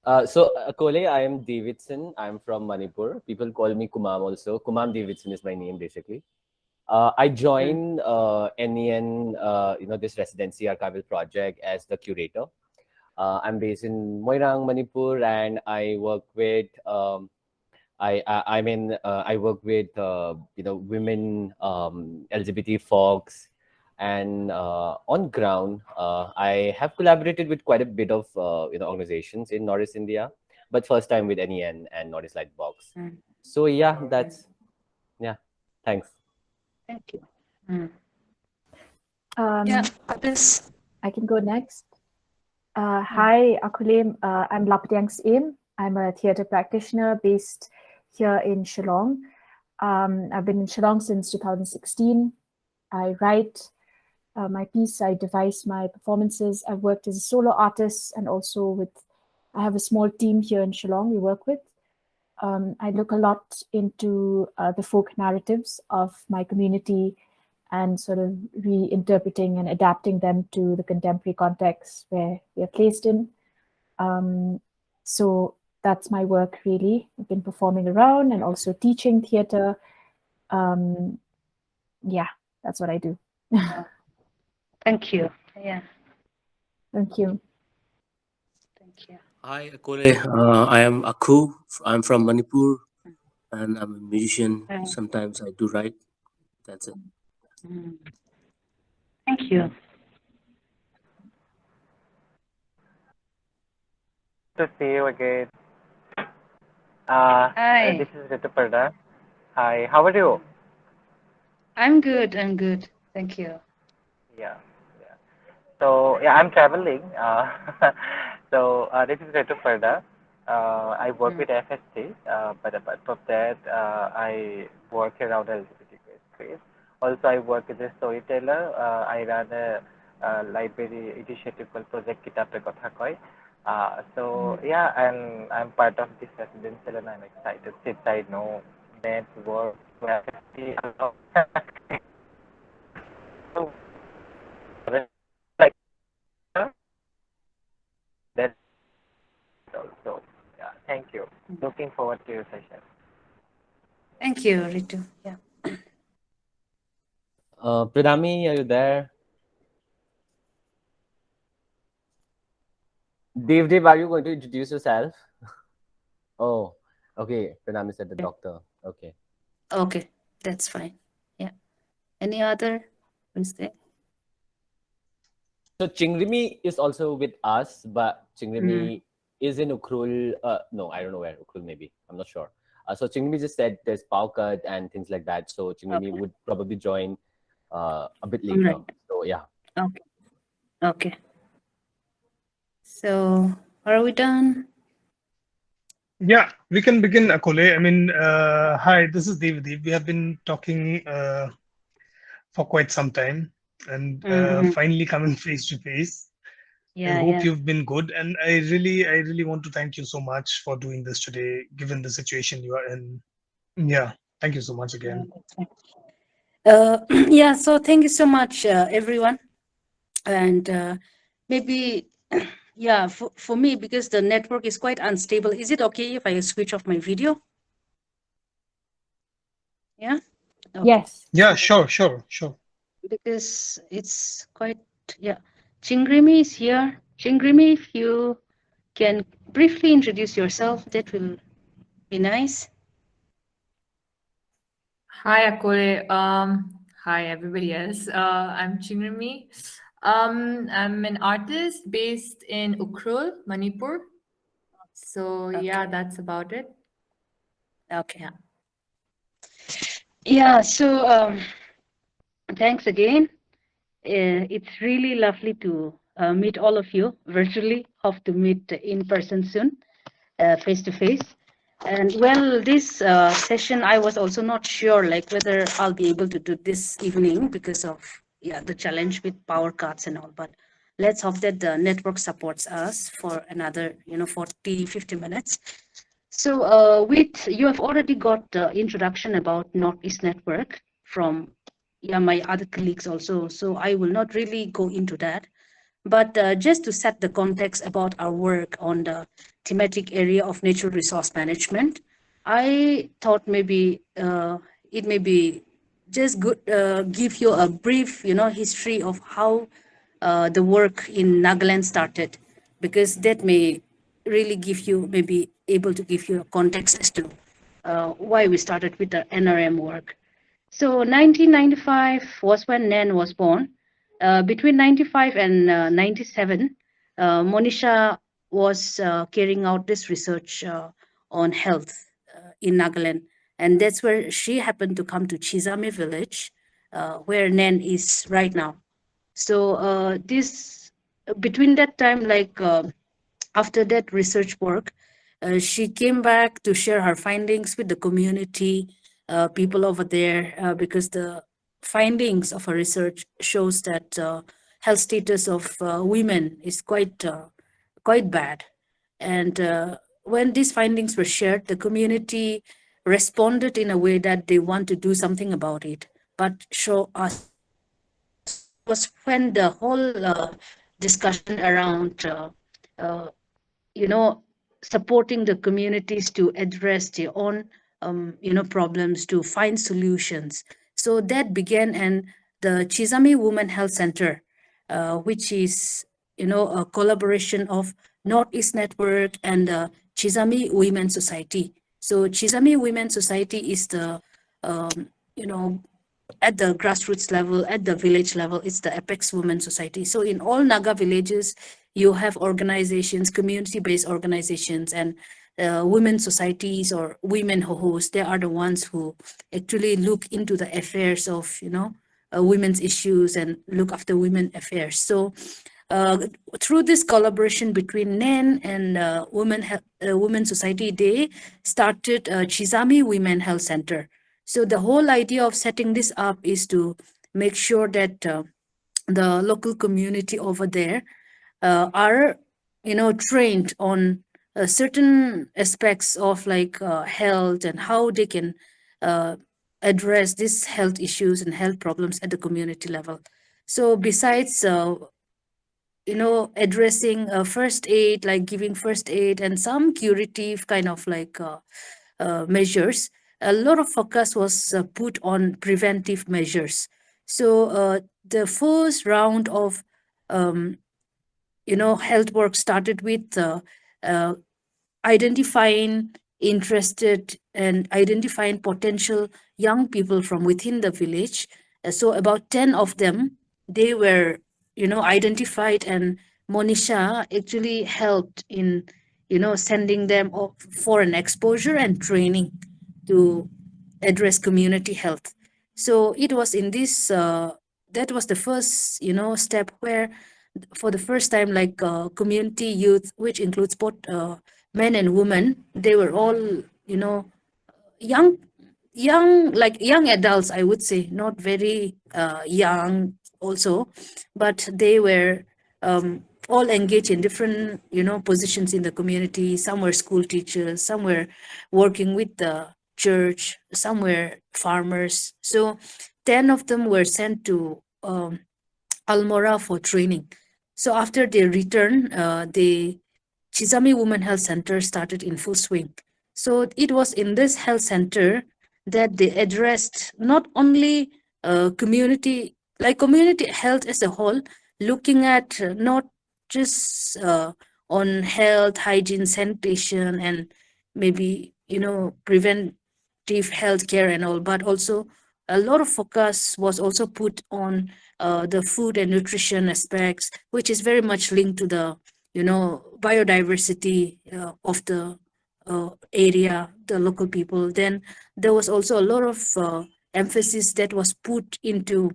So Akole, I am Davidson. I'm from Manipur. People call me Kumam also. Kumam Davidson is my name basically. I Mm. joined NEN, this residency archival project as the curator. I'm based in Moirang, Manipur, and I work with I work with women, LGBT folks, and on ground I have collaborated with quite a bit of organizations in Northeast India, but first time with NEN and Northeast Lightbox. Mm. So yeah, Mm. that's yeah. Thanks. Thank you. Mm. Yeah, Um, others. I can go next. Mm. Hi, Akule. I'm Lapatiang's Aim. I'm a theatre practitioner based here in Shillong. I've been in Shillong since 2016. I write my piece, I devise my performances. I've worked as a solo artist and also I have a small team here in Shillong we work with. I look a lot into the folk narratives of my community and sort of reinterpreting and adapting them to the contemporary context where we are placed in. Um, so that's my work really. I've been performing around and also teaching theater. Um, yeah, that's what I do. Thank you. Yeah, Thank you. thank you. Hi, Akole. I am Aku. I'm from Manipur and I'm a musician. Mm. Sometimes I do write. That's it. Mm. Thank you. To see you again. Hi. This is Rituparda. Hi, how are you? I'm good. I'm good. Thank you. Yeah, yeah. So yeah, I'm traveling. This is Rituparda. I work Mm. with FST, but apart from that, I work around LGBT space. Also, I work as a storyteller. I run a library initiative called Project Kitabe Kotha Koi. Mm. Yeah, and I'm part of this residential, and I'm excited since I know that work with FST a lot. So, like that also. Yeah, thank you. Mm. Looking forward to your session. Thank you, Ritu. Yeah. Pranami, are you there? Dev, are you going to introduce yourself? Oh, okay. Pranami said the doctor. Okay. Okay, that's fine. Yeah. Any other? Who's there? So Chingrimi is also with us, but Mm. Chingrimi is in Ukhrul. No, I don't know where Ukhrul maybe. I'm not sure. So Chingrimi just said there's power cut and things like that. So Chingrimi Okay. would probably join a bit All later. right. So yeah. Okay. Okay. So, are we done? Yeah, we can begin, Akole. I mean, hi, this is Devadeep. We have been talking for quite some time and Mm-hmm. finally coming face to face. I Yeah, hope yeah. you've been good, and I really want to thank you so much for doing this today, given the situation you are in. Yeah, thank you so much Yeah, again. that's fine. Yeah, so thank you so much, everyone. And maybe, yeah, for me, because the network is quite unstable, is it okay if I switch off my video? Yeah? Okay. Yes. Yeah, sure, sure, sure. Because it's quite, yeah. Chingrimi is here. Chingrimi, if you can briefly introduce yourself, that will be nice. Hi, Akole. Hi, everybody else. I'm Chingrimi. I'm an artist based in Ukhrul, Manipur. So yeah, Okay. that's about it. Okay. Yeah. Yeah, so thanks again. It's really lovely to meet all of you virtually. Hope to meet in person soon, face to face. And well, this session, I was also not sure like whether I'll be able to do this evening because of the challenge with power cuts and all. But let's hope that the network supports us for another 40, 50 minutes. So with you have already got the introduction about Northeast Network from my other colleagues also. So I will not really go into that. But just to set the context about our work on the thematic area of natural resource management, I thought maybe it may be just good give you a brief, history of how the work in Nagaland started, because that may really give you, maybe able to give you a context as to why we started with the NRM work. So 1995 was when NEN was born. Between 95 and 97, Monisha was carrying out this research on health in Nagaland. And that's where she happened to come to Chizami village, where NEN is right now. So this between that time, like after that research work, she came back to share her findings with the community people over there, because the findings of her research shows that health status of women is quite bad. And when these findings were shared, the community responded in a way that they want to do something about it, but show us. So it was when the whole discussion around supporting the communities to address their own problems, to find solutions. So that began, and the Chizami Women Health Center, which is a collaboration of Northeast Network and the Chizami Women Society. So Chizami Women Society is the at the grassroots level, at the village level, it's the Apex Women Society. So in all Naga villages, you have organizations, community-based organizations, and women societies or women hosts. They are the ones who actually look into the affairs of women's issues and look after women affairs. So through this collaboration between NEN and Women Society, they started Chizami Women Health Center. So the whole idea of setting this up is to make sure that the local community over there are trained on certain aspects of like health and how they can address these health issues and health problems at the community level. So besides addressing first aid, like giving first aid and some curative kind of like measures, a lot of focus was put on preventive measures. So the first round of health work started with identifying interested and identifying potential young people from within the village. So about 10 of them, they were identified, and Monisha actually helped in sending them off for an exposure and training to address community health. So it was in this that was the first step where for the first time, like community youth, which includes both men and women, they were all young adults, I would say, not very young also, but they were all engaged in different positions in the community. Some were school teachers, some were working with the church, some were farmers. So 10 of them were sent to Almora for training. So after their return, the Chizami Women Health Center started in full swing. So it was in this health center that they addressed not only community health as a whole, looking at not just on health, hygiene, sanitation, and maybe preventive health care and all, but also a lot of focus was also put on the food and nutrition aspects, which is very much linked to the biodiversity of the area, the local people. Then there was also a lot of emphasis that was put into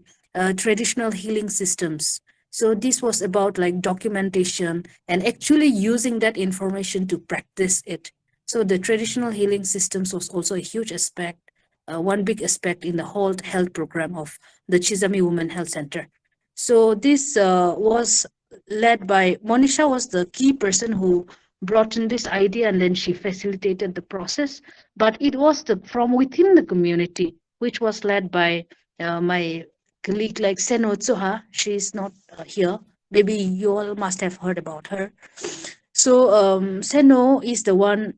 traditional healing systems. So this was about like documentation and actually using that information to practice it. So the traditional healing systems was also a huge aspect, one big aspect in the whole health program of the Chizami Women Health Center. So this was led by Monisha, was the key person who brought in this idea, and then she facilitated the process. But it was from within the community, which was led by my colleague like Akole Tsuhah. She is not here, Maybe you all must have heard about her. So Seno is the one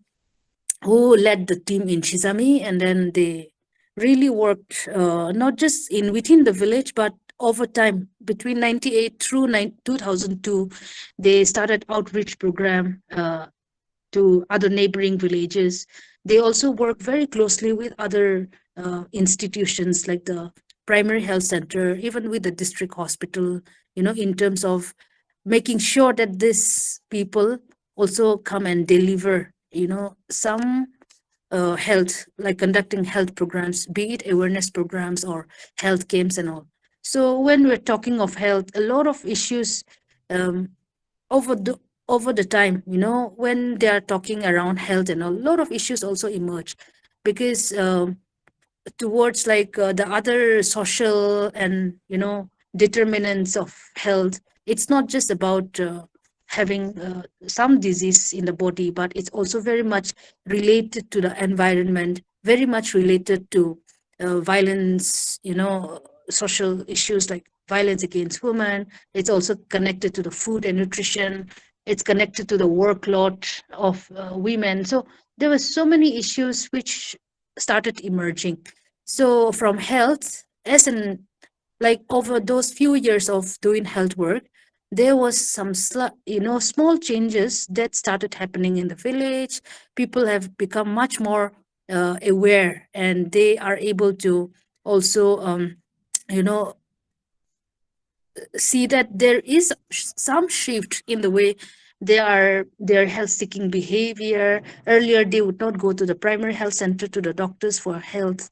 who led the team in Chizami, and then they really worked not just in within the village but over time between 98 through 2002. They started outreach program to other neighboring villages. They also work very closely with other institutions like the primary health center, even with the district hospital, in terms of making sure that these people also come and deliver, some health, like conducting health programs, be it awareness programs or health games and all. So when we're talking of health, a lot of issues um, over the over the time, when they are talking around health and a lot of issues also emerge, because towards like the other social and determinants of health, it's not just about having some disease in the body, but it's also very much related to the environment, very much related to violence, social issues like violence against women. It's also connected to the food and nutrition. It's connected to the workload of women. So there were so many issues which started emerging. So from health, as in like over those few years of doing health work, there was some small changes that started happening in the village. People have become much more aware, and they are able to also you know see that there is some shift in the way their health seeking behavior. Earlier they would not go to the primary health center, to the doctors for health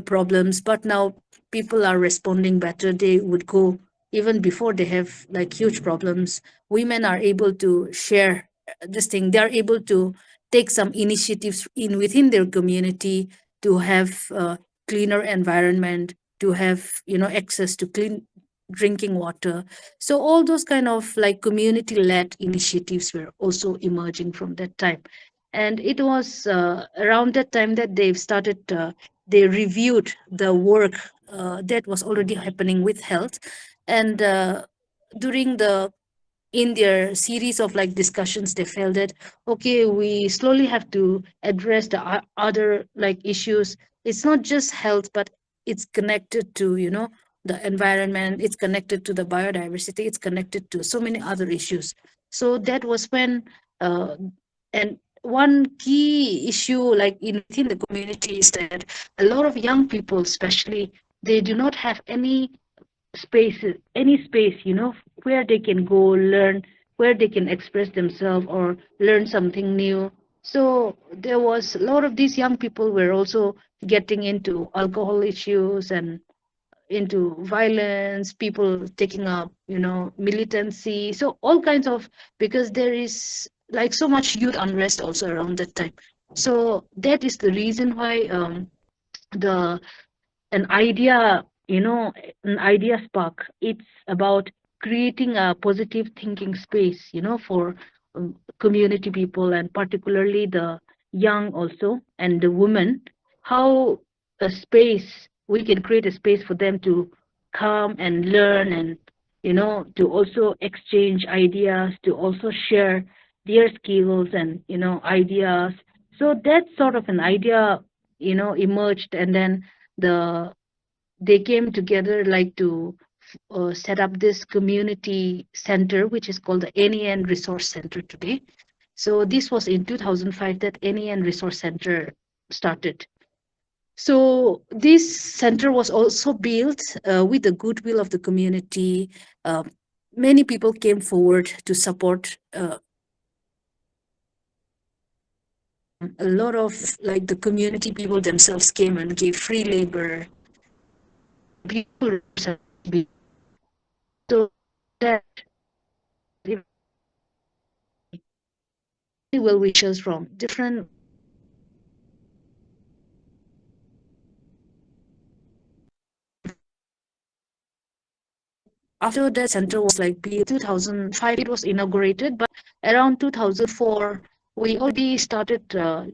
problems, but now people are responding better. They would go even before they have like huge problems. Women are able to share this thing. They are able to take some initiatives in within their community to have cleaner environment, to have access to clean drinking water. So all those kind of like community led initiatives were also emerging from that time. And it was around that time that they reviewed the work that was already happening with health. And during the in their series of like discussions, they felt that okay, we slowly have to address the other like issues. It's not just health, but it's connected to the environment, it's connected to the biodiversity, it's connected to so many other issues. So that was when uh, and one key issue like within the community is that a lot of young people especially, they do not have any space, where they can go learn, where they can express themselves or learn something new. So there was a lot of these young people were also getting into alcohol issues and into violence, people taking up, militancy. So all kinds of, because there is like so much youth unrest also around that time. So that is the reason why the an idea, an idea spark. It's about creating a positive thinking space, for community people, and particularly the young also and the women. How a space, we can create a space for them to come and learn, and to also exchange ideas, to also share their skills and ideas. So that sort of an idea emerged, and then the they came together like to set up this community center, which is called the NEN Resource Center today. So this was in 2005 that NEN Resource Center started. So this center was also built with the goodwill of the community. Many people came forward to support. A lot of like the community people themselves came and gave free labor. People so that well wishers from different. After that center was like 2005 it was inaugurated, but around 2004 we already started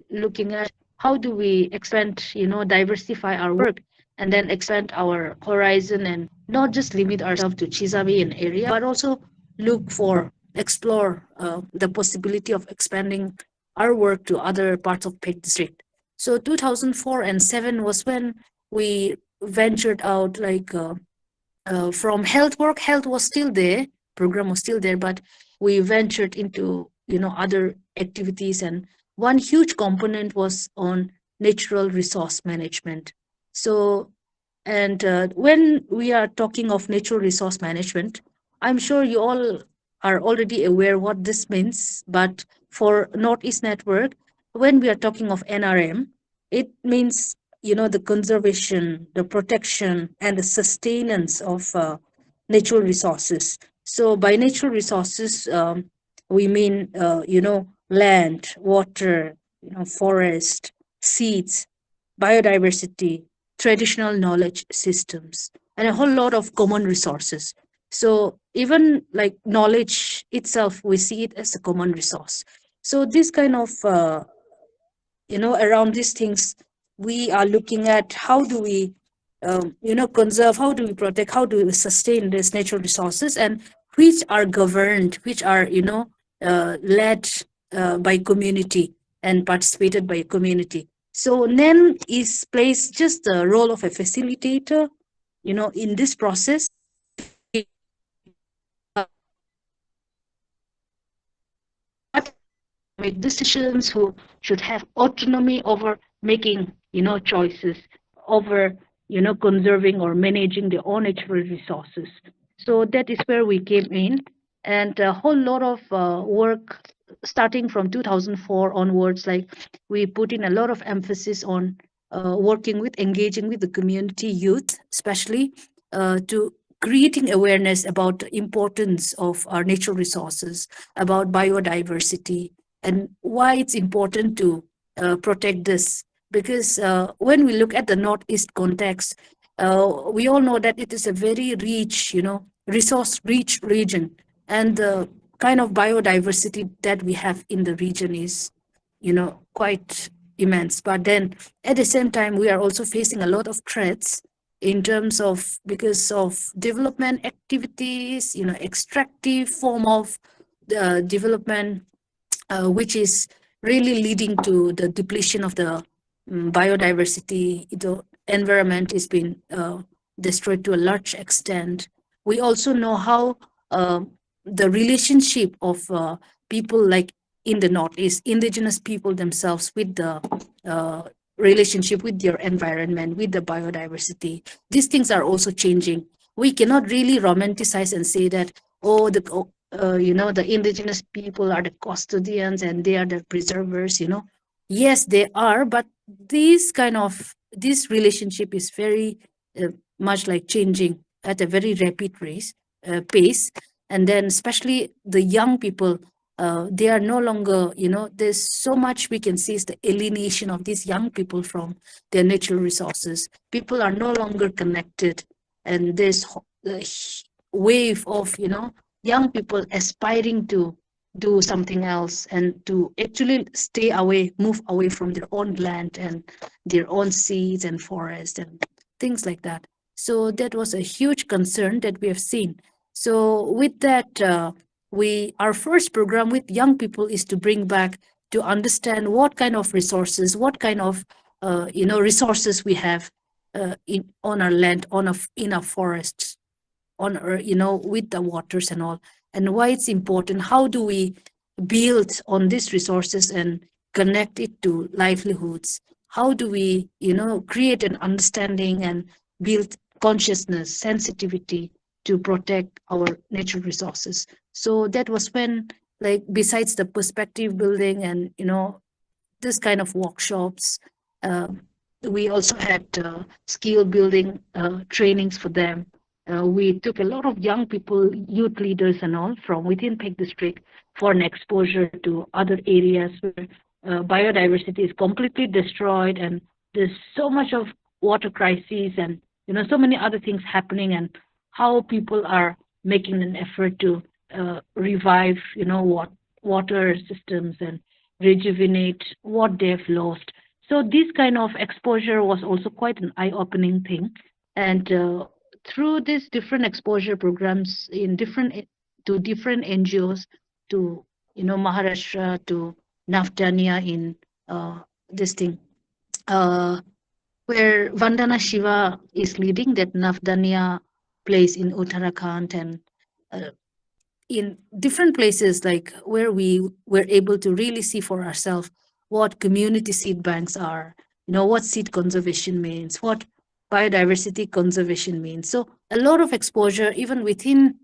looking at how do we expand, diversify our work, and then expand our horizon, and not just limit ourselves to Chizami and area, but also explore the possibility of expanding our work to other parts of Peck District. So 2004 and 7 was when we ventured out, like from health work. Health was still there, program was still there, but we ventured into other activities, and one huge component was on natural resource management. So, and when we are talking of natural resource management, I'm sure you all are already aware what this means. But for Northeast Network, when we are talking of NRM, it means the conservation, the protection, and the sustenance of natural resources. So by natural resources, we mean land, water, forest, seeds, biodiversity, traditional knowledge systems, and a whole lot of common resources. So even like knowledge itself, we see it as a common resource. So this kind of around these things, we are looking at how do we conserve, how do we protect, how do we sustain these natural resources, and which are governed, which are led by community and participated by community. So NEN plays just the role of a facilitator in this process. Make decisions, who should have autonomy over making choices, over conserving or managing their own natural resources. So that is where we came in, and a whole lot of work starting from 2004 onwards. Like, we put in a lot of emphasis on engaging with the community youth, especially to creating awareness about the importance of our natural resources, about biodiversity, and why it's important to protect this. Because when we look at the Northeast context, we all know that it is a very rich, resource-rich region, and the kind of biodiversity that we have in the region is, quite immense. But then, at the same time, we are also facing a lot of threats in terms of, because of development activities, extractive form of development, which is really leading to the depletion of the biodiversity. The environment is being destroyed to a large extent. We also know how the relationship of people, like in the Northeast, indigenous people themselves, with the relationship with their environment, with the biodiversity. These things are also changing. We cannot really romanticize and say that, oh, the indigenous people are the custodians and they are the preservers. Yes, they are, but this relationship is very much like changing at a very rapid pace. And then especially the young people, they are no longer, there's so much we can see is the alienation of these young people from their natural resources. People are no longer connected, and there's a wave of young people aspiring to do something else and to actually move away from their own land and their own seas and forests and things like that. So that was a huge concern that we have seen. So with that, our first program with young people is to bring back, to understand what kind of resources, what kind of resources we have on our land, in our forests, on Earth, with the waters and all, and why it's important. How do we build on these resources and connect it to livelihoods? How do we, create an understanding and build consciousness, sensitivity to protect our natural resources? So that was when, like, besides the perspective building and, this kind of workshops, we also had skill building trainings for them. We took a lot of young people, youth leaders and all, from within Peck District for an exposure to other areas where biodiversity is completely destroyed, and there's so much of water crises and so many other things happening, and how people are making an effort to revive water systems and rejuvenate what they've lost. So this kind of exposure was also quite an eye-opening thing. And through these different exposure programs in different to different NGOs, to Maharashtra, to Navdanya in this thing, where Vandana Shiva is leading that Navdanya place in Uttarakhand, and in different places, like where we were able to really see for ourselves what community seed banks are, what seed conservation means, what biodiversity conservation means. So a lot of exposure even within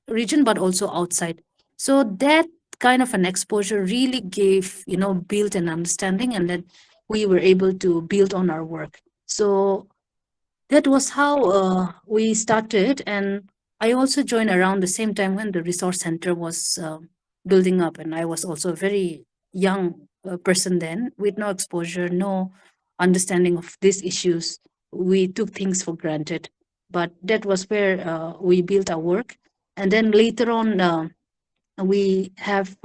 region, but also outside. So that kind of an exposure really gave, built an understanding, and then we were able to build on our work. So that was how we started. And I also joined around the same time when the resource center was building up. And I was also a very young person then, with no exposure, no understanding of these issues. We took things for granted. But that was where we built our work. And then later on, we have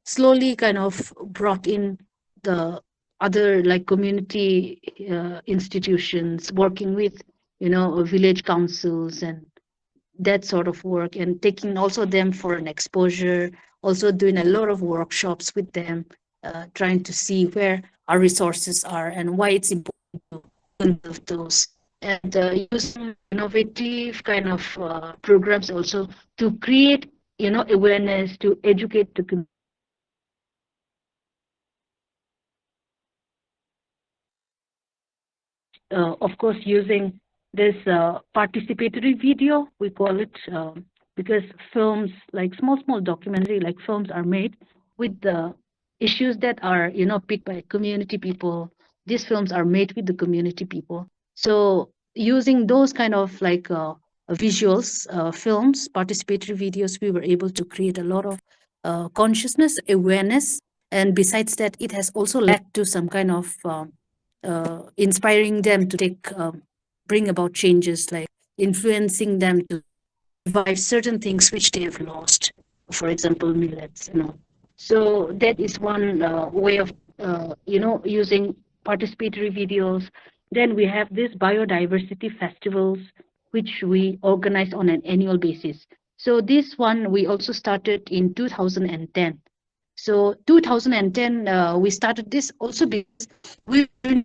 slowly kind of brought in the other like community institutions, working with village councils and that sort of work, and taking also them for an exposure, also doing a lot of workshops with them, trying to see where our resources are and why it's important to conserve those, and using innovative kind of programs also to create awareness, to educate the community. Of course, using this participatory video, we call it, because films, like small documentary like films, are made with the issues that are picked by community people. These films are made with the community people. So using those kind of like visuals, films, participatory videos, we were able to create a lot of consciousness, awareness, and besides that, it has also led to some kind of inspiring them to bring about changes, like influencing them to revive certain things which they have lost, for example, millets. So that is one way of using participatory videos. Then we have these biodiversity festivals, which we organize on an annual basis. So this one we also started in 2010. So 2010, we started this also because we were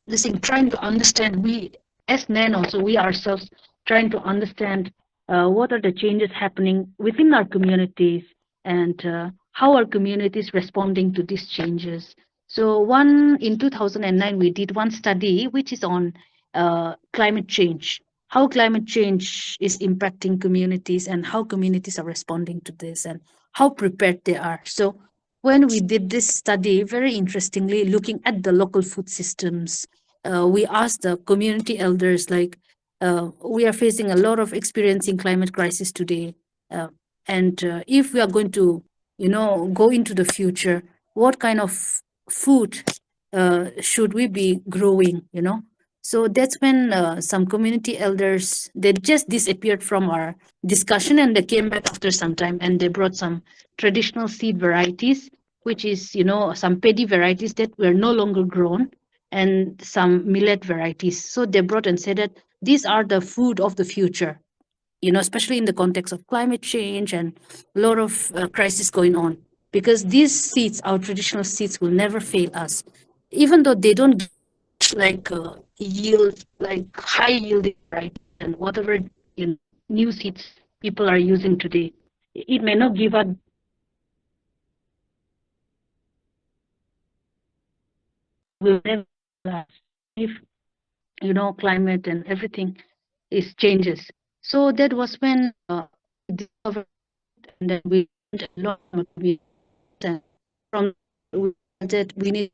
this thing, trying to understand, we as NEN also, we ourselves trying to understand what are the changes happening within our communities, and how are communities responding to these changes. So in 2009, we did one study which is on climate change, how climate change is impacting communities and how communities are responding to this and how prepared they are. So when we did this study, very interestingly, looking at the local food systems, we asked the community elders, like, we are facing a lot of experiencing climate crisis today. And if we are going to, go into the future, what kind of food should we be growing, So that's when some community elders, they just disappeared from our discussion, and they came back after some time, and they brought some traditional seed varieties, which is, some paddy varieties that were no longer grown, and some millet varieties. So they brought and said that these are the food of the future, especially in the context of climate change and a lot of crisis going on. Because these seeds, our traditional seeds, will never fail us, even though they don't like yield, like high yielding varieties and whatever new seeds people are using today. It may not give us will never last if climate and everything is changes. So that was when we discovered, and then we learned a lot and from that we need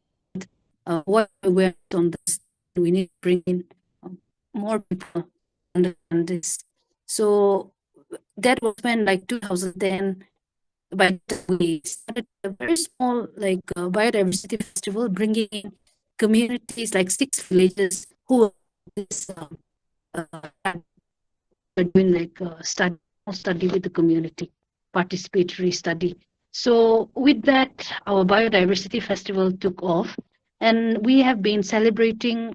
what we went on this, we need to bring in more people understand this. So that was when, like 2010, by we started a very small like biodiversity festival, bringing in communities like 6 villages who this doing like study with the community, participatory study. So with that, our biodiversity festival took off, and we have been celebrating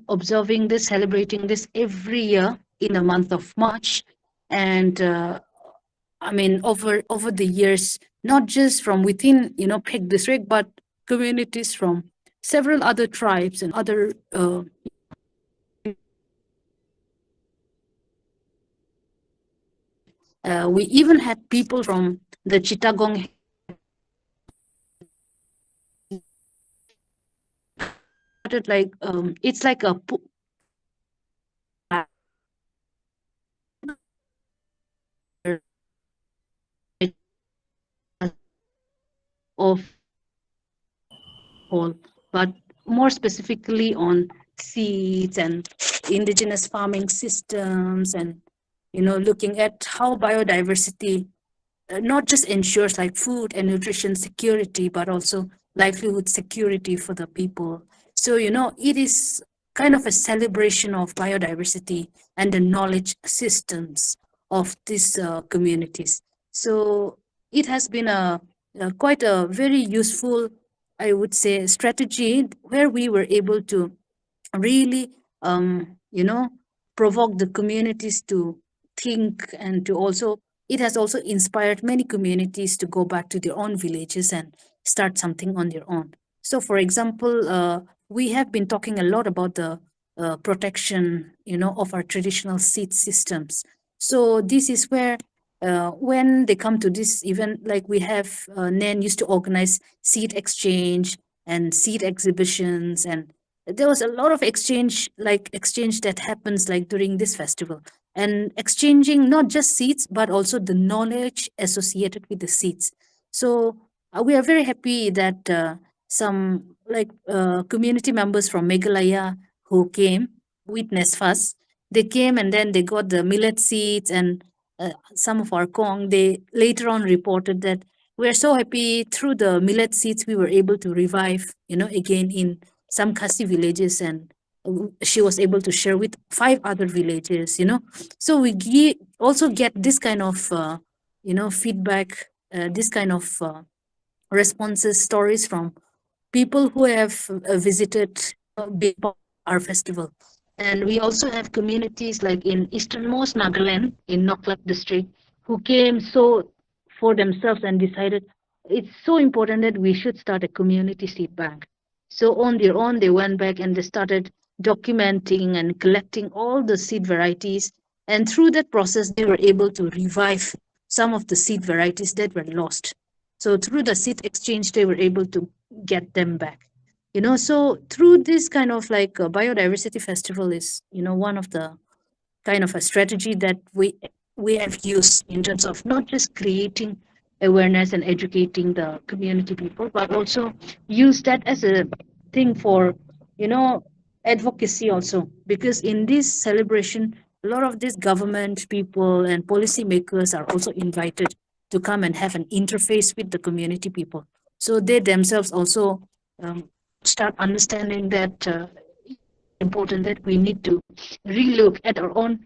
this every year in the month of March. And I mean, over the years, not just from within, Pek district, but communities from several other tribes and other we even had people from the Chittagong like it's like a of whole, but more specifically on seeds and indigenous farming systems, and looking at how biodiversity not just ensures like food and nutrition security, but also livelihood security for the people. So, it is kind of a celebration of biodiversity and the knowledge systems of these communities. So it has been quite a very useful, I would say, strategy where we were able to really, provoke the communities to think, and to also, it has also inspired many communities to go back to their own villages and start something on their own. So, for example, we have been talking a lot about the protection, of our traditional seed systems. So this is where when they come to this event, like we have, NEN used to organize seed exchange and seed exhibitions, and there was a lot of exchange that happens like during this festival, and exchanging not just seeds but also the knowledge associated with the seeds. So we are very happy that some community members from Meghalaya who came witnessed us. They came and then they got the millet seeds and some of our kong. They later on reported that we're so happy through the millet seeds we were able to revive, again in some Khasi villages, and she was able to share with 5 other villages. So we also get this kind of feedback, this kind of responses, stories from people who have visited our festival. And we also have communities like in easternmost Nagaland, in Noklak district, who came so for themselves and decided it's so important that we should start a community seed bank. So on their own, they went back and they started documenting and collecting all the seed varieties. And through that process, they were able to revive some of the seed varieties that were lost. So through the seed exchange, they were able to get them back. So through this kind of like a biodiversity festival is, one of the kind of a strategy that we have used in terms of not just creating awareness and educating the community people, but also use that as a thing for, advocacy also. Because in this celebration, a lot of these government people and policymakers are also invited to come and have an interface with the community people. So they themselves also start understanding that important that we need to relook at our own,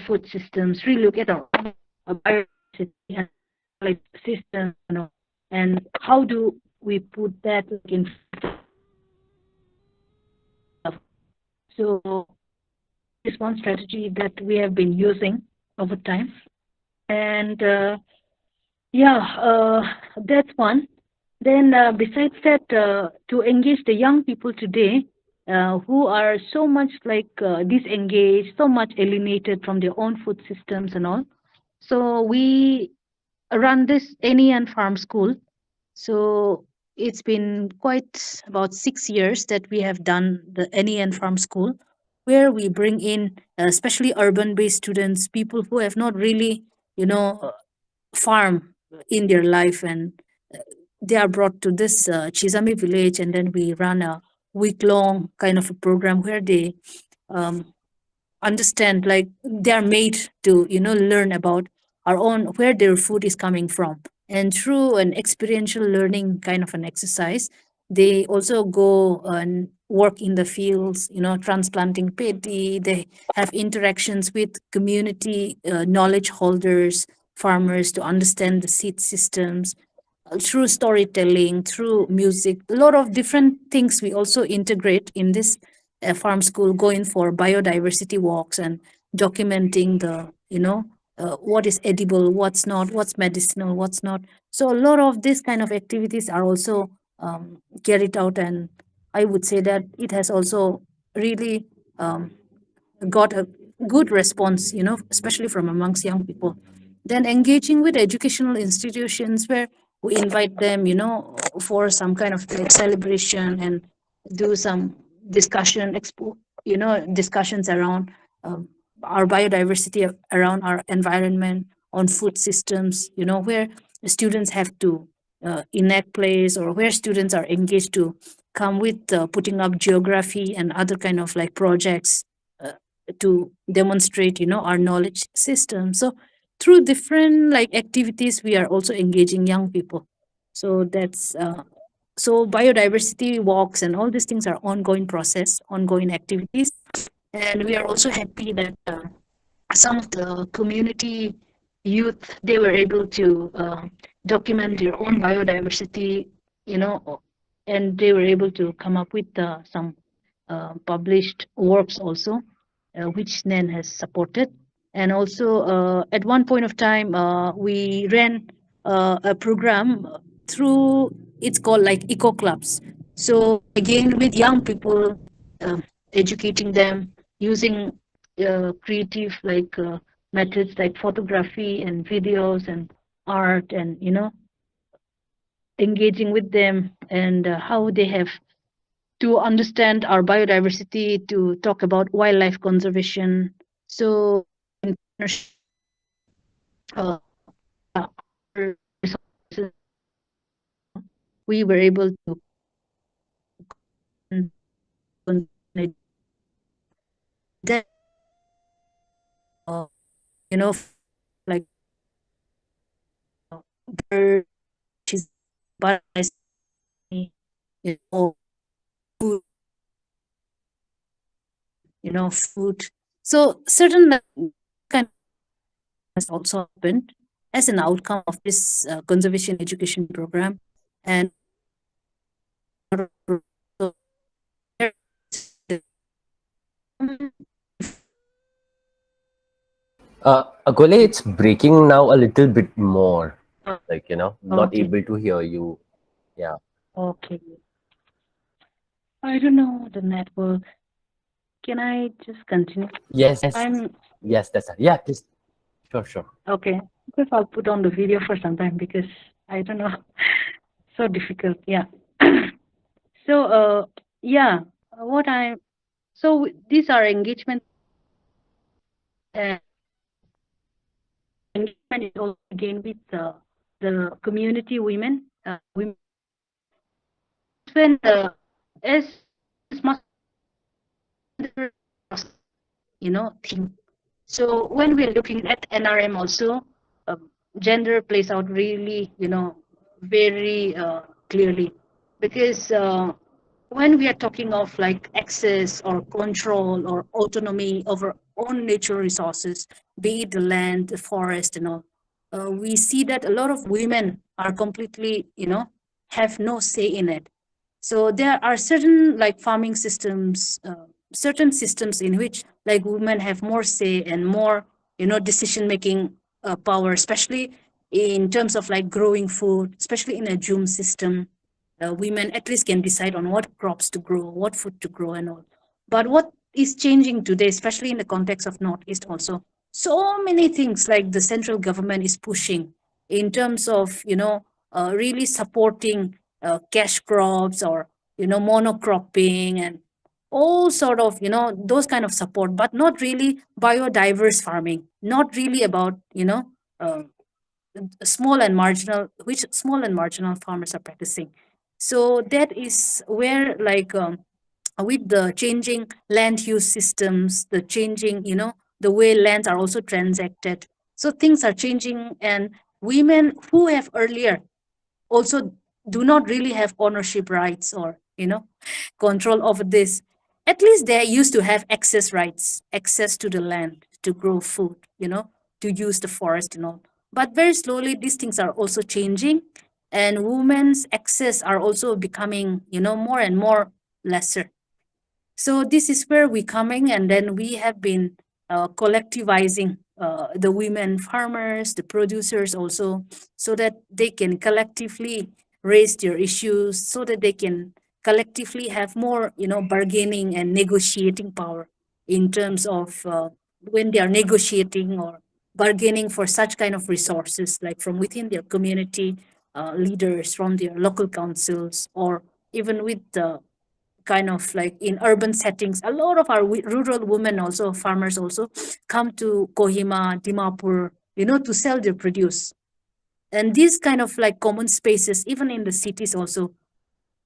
food systems, relook at our own biodiversity and like systems, and how do we put that in. So this one strategy that we have been using over time, and that's one. Then besides that, to engage the young people today who are so much disengaged, so much alienated from their own food systems and all. So we run this NEN Farm School. So it's been quite about 6 years that we have done the NEN Farm School, where we bring in especially urban-based students, people who have not really, farm in their life, and they are brought to this Chizami village, and then we run a week-long kind of a program where they understand, like they are made to, learn about our own, where their food is coming from. And through an experiential learning kind of an exercise, they also go and work in the fields, transplanting paddy. They have interactions with community knowledge holders, farmers, to understand the seed systems, through storytelling, through music, a lot of different things we also integrate in this farm school, going for biodiversity walks and documenting the, what is edible, what's not, what's medicinal, what's not. So a lot of this kind of activities are also carried out, and I would say that it has also really got a good response, especially from amongst young people. Then engaging with educational institutions where we invite them, for some kind of like celebration and do some discussions around our biodiversity, around our environment, on food systems, where students have to enact plays, or where students are engaged to come with putting up geography and other kind of like projects uh, to demonstrate, our knowledge system. So through different like activities, we are also engaging young people. So that's so biodiversity walks and all these things are ongoing process, ongoing activities. And we are also happy that some of the community youth, they were able to document their own biodiversity, and they were able to come up with some published works also, which NEN has supported. And also at one point of time, we ran a program through, it's called like eco clubs. So again, with young people, educating them using creative like methods like photography and videos and art, and engaging with them, and how they have to understand our biodiversity, to talk about wildlife conservation. So in partnership, uh, resources, we were able to that like bird, butterflies, food, food. So certain kind has also happened as an outcome of this conservation education program. And Akole, it's breaking now a little bit more. Like, not okay. able to hear you. Yeah. Okay. I don't know the network. Can I just continue? Yes. I'm Yes, yeah, please. Sure. okay. Because I'll put on the video for some time, because I don't know. So difficult. Yeah. So yeah, these are engagement, and engagement is also again with the community women. Women when as much thing. So when we're looking at NRM also, gender plays out really, very clearly, because when we are talking of like access or control or autonomy over own natural resources, be it the land, the forest, and all, we see that a lot of women are completely, have no say in it. So there are certain like farming systems, certain systems in which like women have more say and more, decision making power, especially in terms of like growing food, especially in a Joom system. Women at least can decide on what crops to grow, what food to grow, and all. But what is changing today, especially in the context of Northeast also, so many things like the central government is pushing in terms of, really supporting cash crops, or, monocropping, and all sort of, those kind of support, but not really biodiverse farming, not really about, uh, small and marginal, which small and marginal farmers are practicing. So that is where like with the changing land use systems, the changing, the way lands are also transacted, so things are changing, and women who have earlier also do not really have ownership rights, or, control over this, at least they used to have access rights, access to the land to grow food, to use the forest and all. But very slowly these things are also changing, and women's access are also becoming, more and more lesser. So this is where we coming, and then we have been collectivizing the women farmers, the producers also, so that they can collectively raise their issues, so that they can collectively have more, bargaining and negotiating power in terms of when they are negotiating or bargaining for such kind of resources, like from within their community leaders, from their local councils, or even with the kind of like in urban settings. A lot of our rural women also, farmers also, come to Kohima, Dimapur, to sell their produce. And these kind of like common spaces, even in the cities also,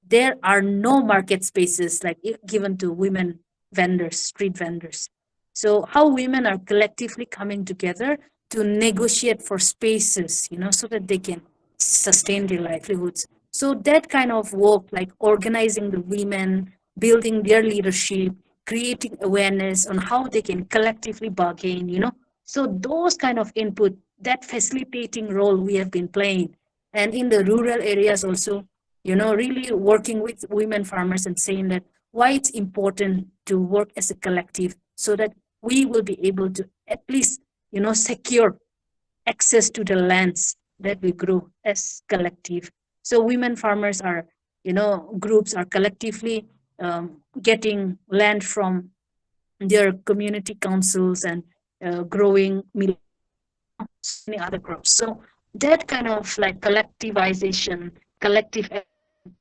there are no market spaces like given to women vendors, street vendors. So how women are collectively coming together to negotiate for spaces, so that they can sustain their livelihoods. So that kind of work, like organizing the women, building their leadership, creating awareness on how they can collectively bargain, So those kind of input, that facilitating role we have been playing. And in the rural areas also, really working with women farmers and saying that why it's important to work as a collective, so that we will be able to at least, secure access to the lands that we grow as collective. So women farmers are, groups are collectively getting land from their community councils and growing so many other groups. So that kind of like collectivization, collective,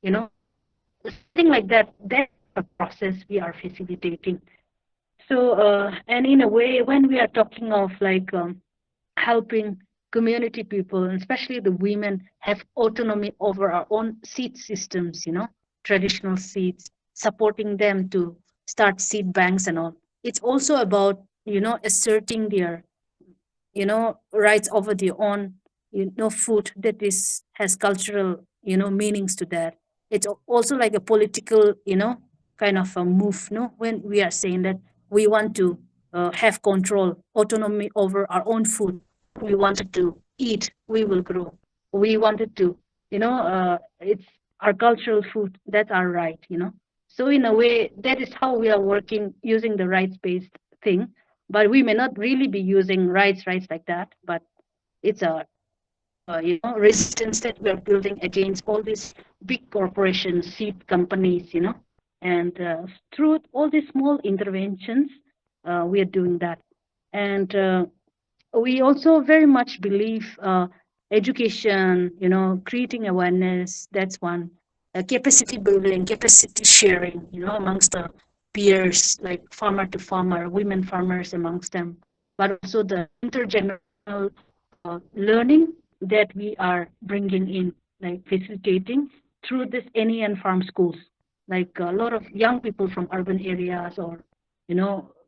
something like that, that's a process we are facilitating. So, and in a way, when we are talking of like helping community people, and especially the women, have autonomy over our own seed systems, traditional seeds, supporting them to start seed banks and all. It's also about, asserting their, rights over their own, food that has cultural, meanings to that. It's also like a political, kind of a move, no? When we are saying that we want to have control, autonomy over our own food. We wanted to eat, we will grow. We wanted to, it's our cultural food, that's our right, So in a way, that is how we are working using the rights-based thing. But we may not really be using rights like that, but it's a resistance that we are building against all these big corporations, seed companies, and through all these small interventions, we are doing that. And we also very much believe education, creating awareness, that's one. Capacity building, capacity sharing, amongst the peers, like farmer to farmer, women farmers amongst them, but also the intergenerational learning that we are bringing in, like facilitating through this NEN farm schools, like a lot of young people from urban areas or,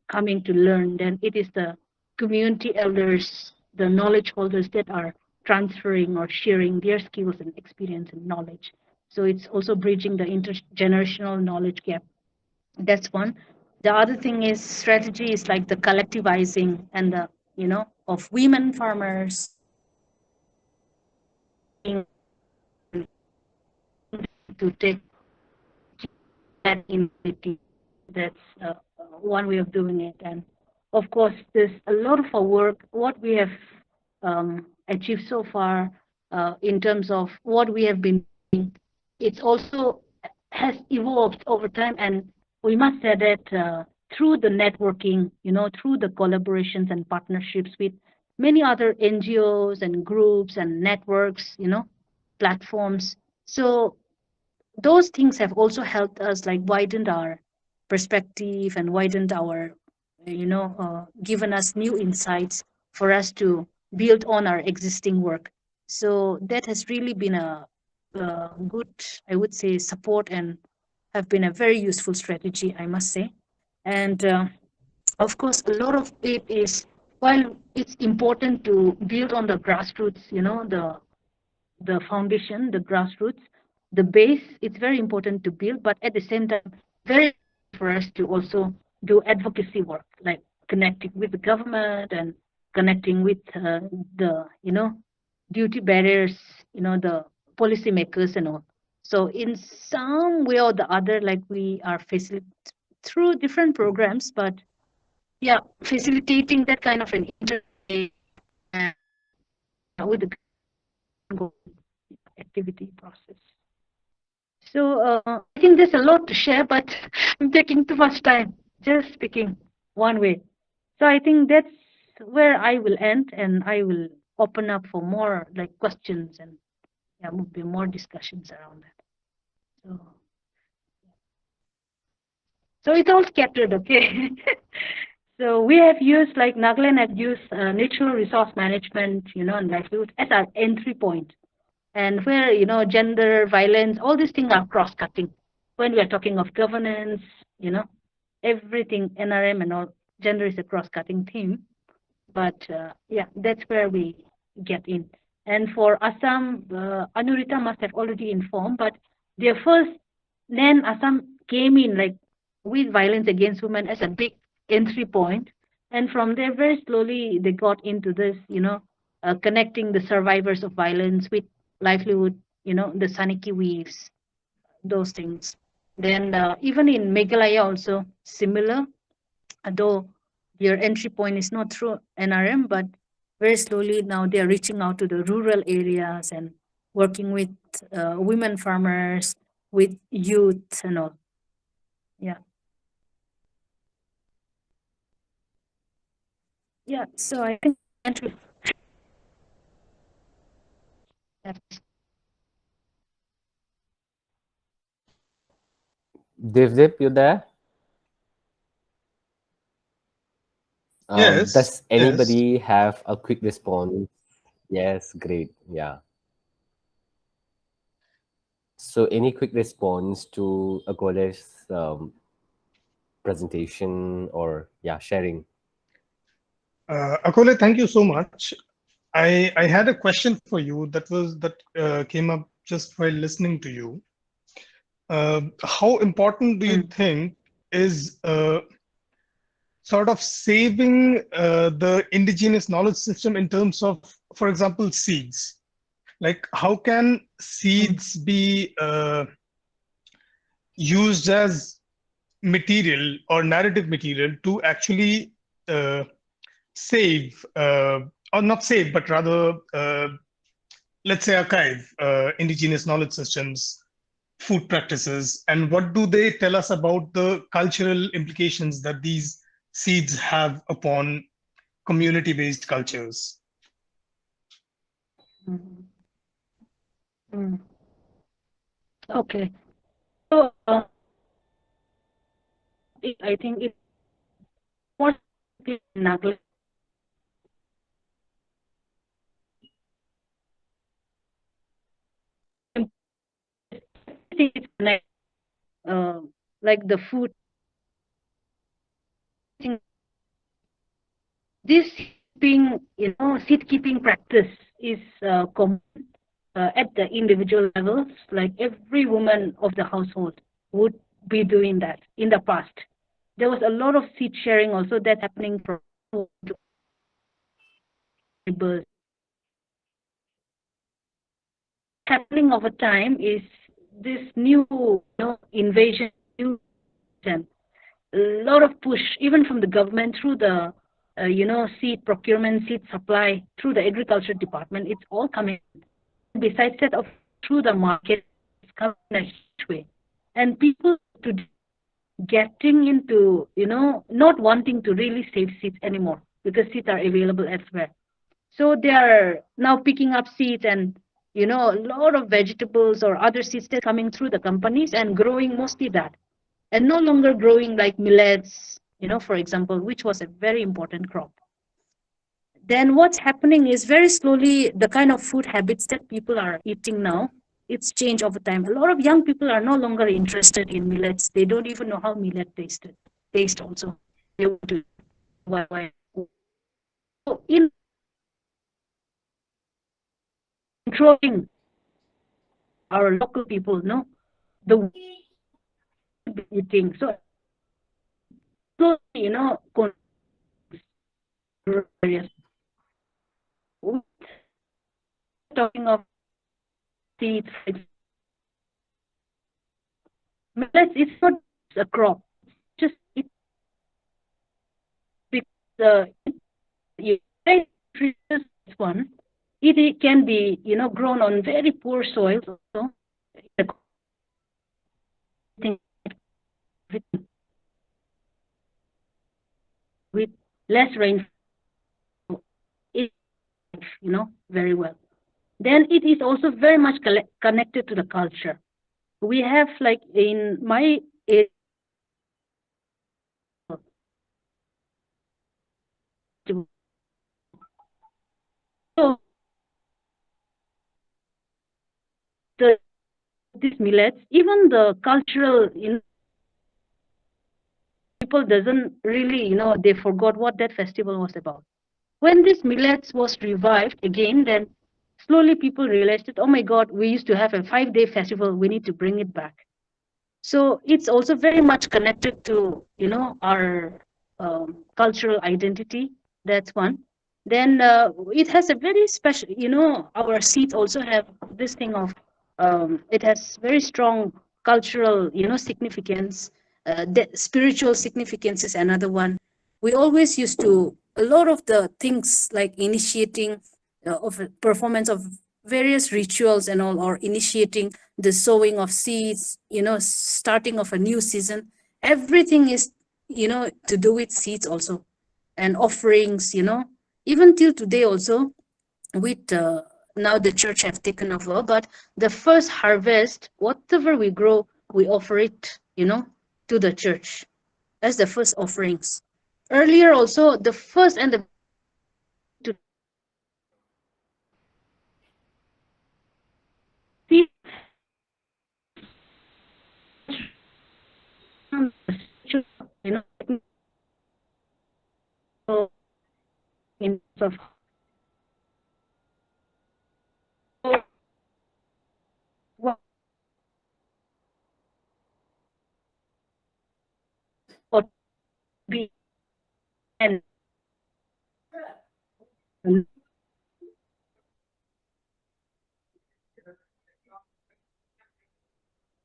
coming to learn. Then it is the community elders, the knowledge holders that are transferring or sharing their skills and experience and knowledge. So it's also bridging the intergenerational knowledge gap. That's one. The other thing is strategy is like the collectivizing and the, of women farmers to take that immunity. That's one way of doing it. And of course, there's a lot of our work, what we have achieved so far in terms of what we have been doing. It's also has evolved over time, and we must say that through the networking, through the collaborations and partnerships with many other NGOs and groups and networks, platforms. So those things have also helped us like widened our perspective and widened our, given us new insights for us to build on our existing work. So that has really been a good, I would say, support and have been a very useful strategy, I must say. And of course, a lot of it is, while it's important to build on the grassroots, the foundation, the grassroots, the base, it's very important to build, but at the same time, very for us to also do advocacy work, like connecting with the government and connecting with the, duty bearers, the policymakers and all. So in some way or the other, like we are facilitating through different programs, but yeah, facilitating that kind of an with the activity process. So I think there's a lot to share, but I'm taking too much time just speaking one way. So I think that's where I will end, and I will open up for more like questions, and there will be more discussions around that. So it's all scattered, okay? So we have used, like Nagaland have used natural resource management, and livelihood as our entry point. And where, gender, violence, all these things are cross-cutting. When we are talking of governance, everything, NRM and all, gender is a cross-cutting theme. But yeah, that's where we get in. And for Assam, Anurita must have already informed, but their first NEN Assam came in like with violence against women as a big entry point. And from there, very slowly, they got into this, connecting the survivors of violence with livelihood, the Saniki weaves, those things. Then even in Meghalaya also similar, though their entry point is not through NRM, but very slowly now they are reaching out to the rural areas and working with women farmers, with youth and all. Yeah. Yeah, so I think entry. Devdip, you there? Yes, Does yes. anybody have a quick response? Yes, great. Yeah. So, any quick response to Akole's presentation or sharing? Akole, thank you so much. I had a question for you that came up just while listening to you. How important do you think is sort of saving the indigenous knowledge system in terms of, for example, seeds? Like, how can seeds be used as material or narrative material to actually save, or not save, but rather, let's say, archive indigenous knowledge systems, food practices, and what do they tell us about the cultural implications that these seeds have upon community-based cultures? Okay. So I think it's more Nagaland. It's like the food. This being, seed keeping practice is common at the individual levels. Like every woman of the household would be doing that in the past. There was a lot of seed sharing also that's happening from neighbors. Happening over time is this new invasion, and a lot of push even from the government through the seed procurement, seed supply through the agriculture department. It's all coming. Besides that, of through the market, it's coming in a huge way, and people to getting into not wanting to really save seeds anymore because seeds are available elsewhere. So they are now picking up seeds and a lot of vegetables or other seeds that are coming through the companies and growing mostly that, and no longer growing like millets, for example, which was a very important crop. Then what's happening is very slowly the kind of food habits that people are eating now, it's changed over time. A lot of young people are no longer interested in millets. They don't even know how millet taste also. They want to why. So in controlling our local people, the eating. So areas. Talking of seeds, millets, it's not a crop. Just it's because nutritious one. It can be, grown on very poor soils also. With less rain, very well. Then it is also very much connected to the culture. We have, like in my area, so these millets, even the cultural, people doesn't really, they forgot what that festival was about. When this millets was revived again, then slowly people realized that, oh my God, we used to have a 5-day festival. We need to bring it back. So it's also very much connected to, our cultural identity. That's one. Then it has a very special, our seeds also have this thing of, it has very strong cultural, significance. The spiritual significance is another one. We always used to, a lot of the things like initiating of performance of various rituals and all, or initiating the sowing of seeds, starting of a new season, everything is, to do with seeds also, and offerings, even till today also, with now the church have taken over, but the first harvest, whatever we grow, we offer it, to the church as the first offerings. Earlier also, the first and the in of what be and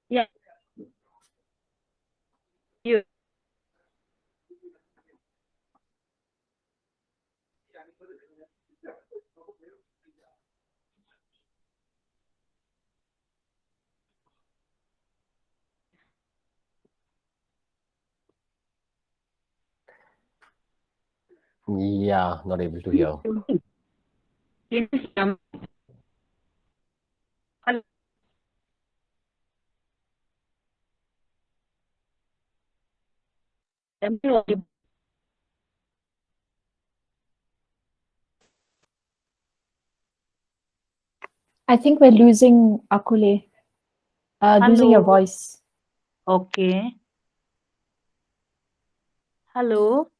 yeah, you Yeah, not able to hear. I think we're losing Akole, losing your Hello. voice. Okay. Hello.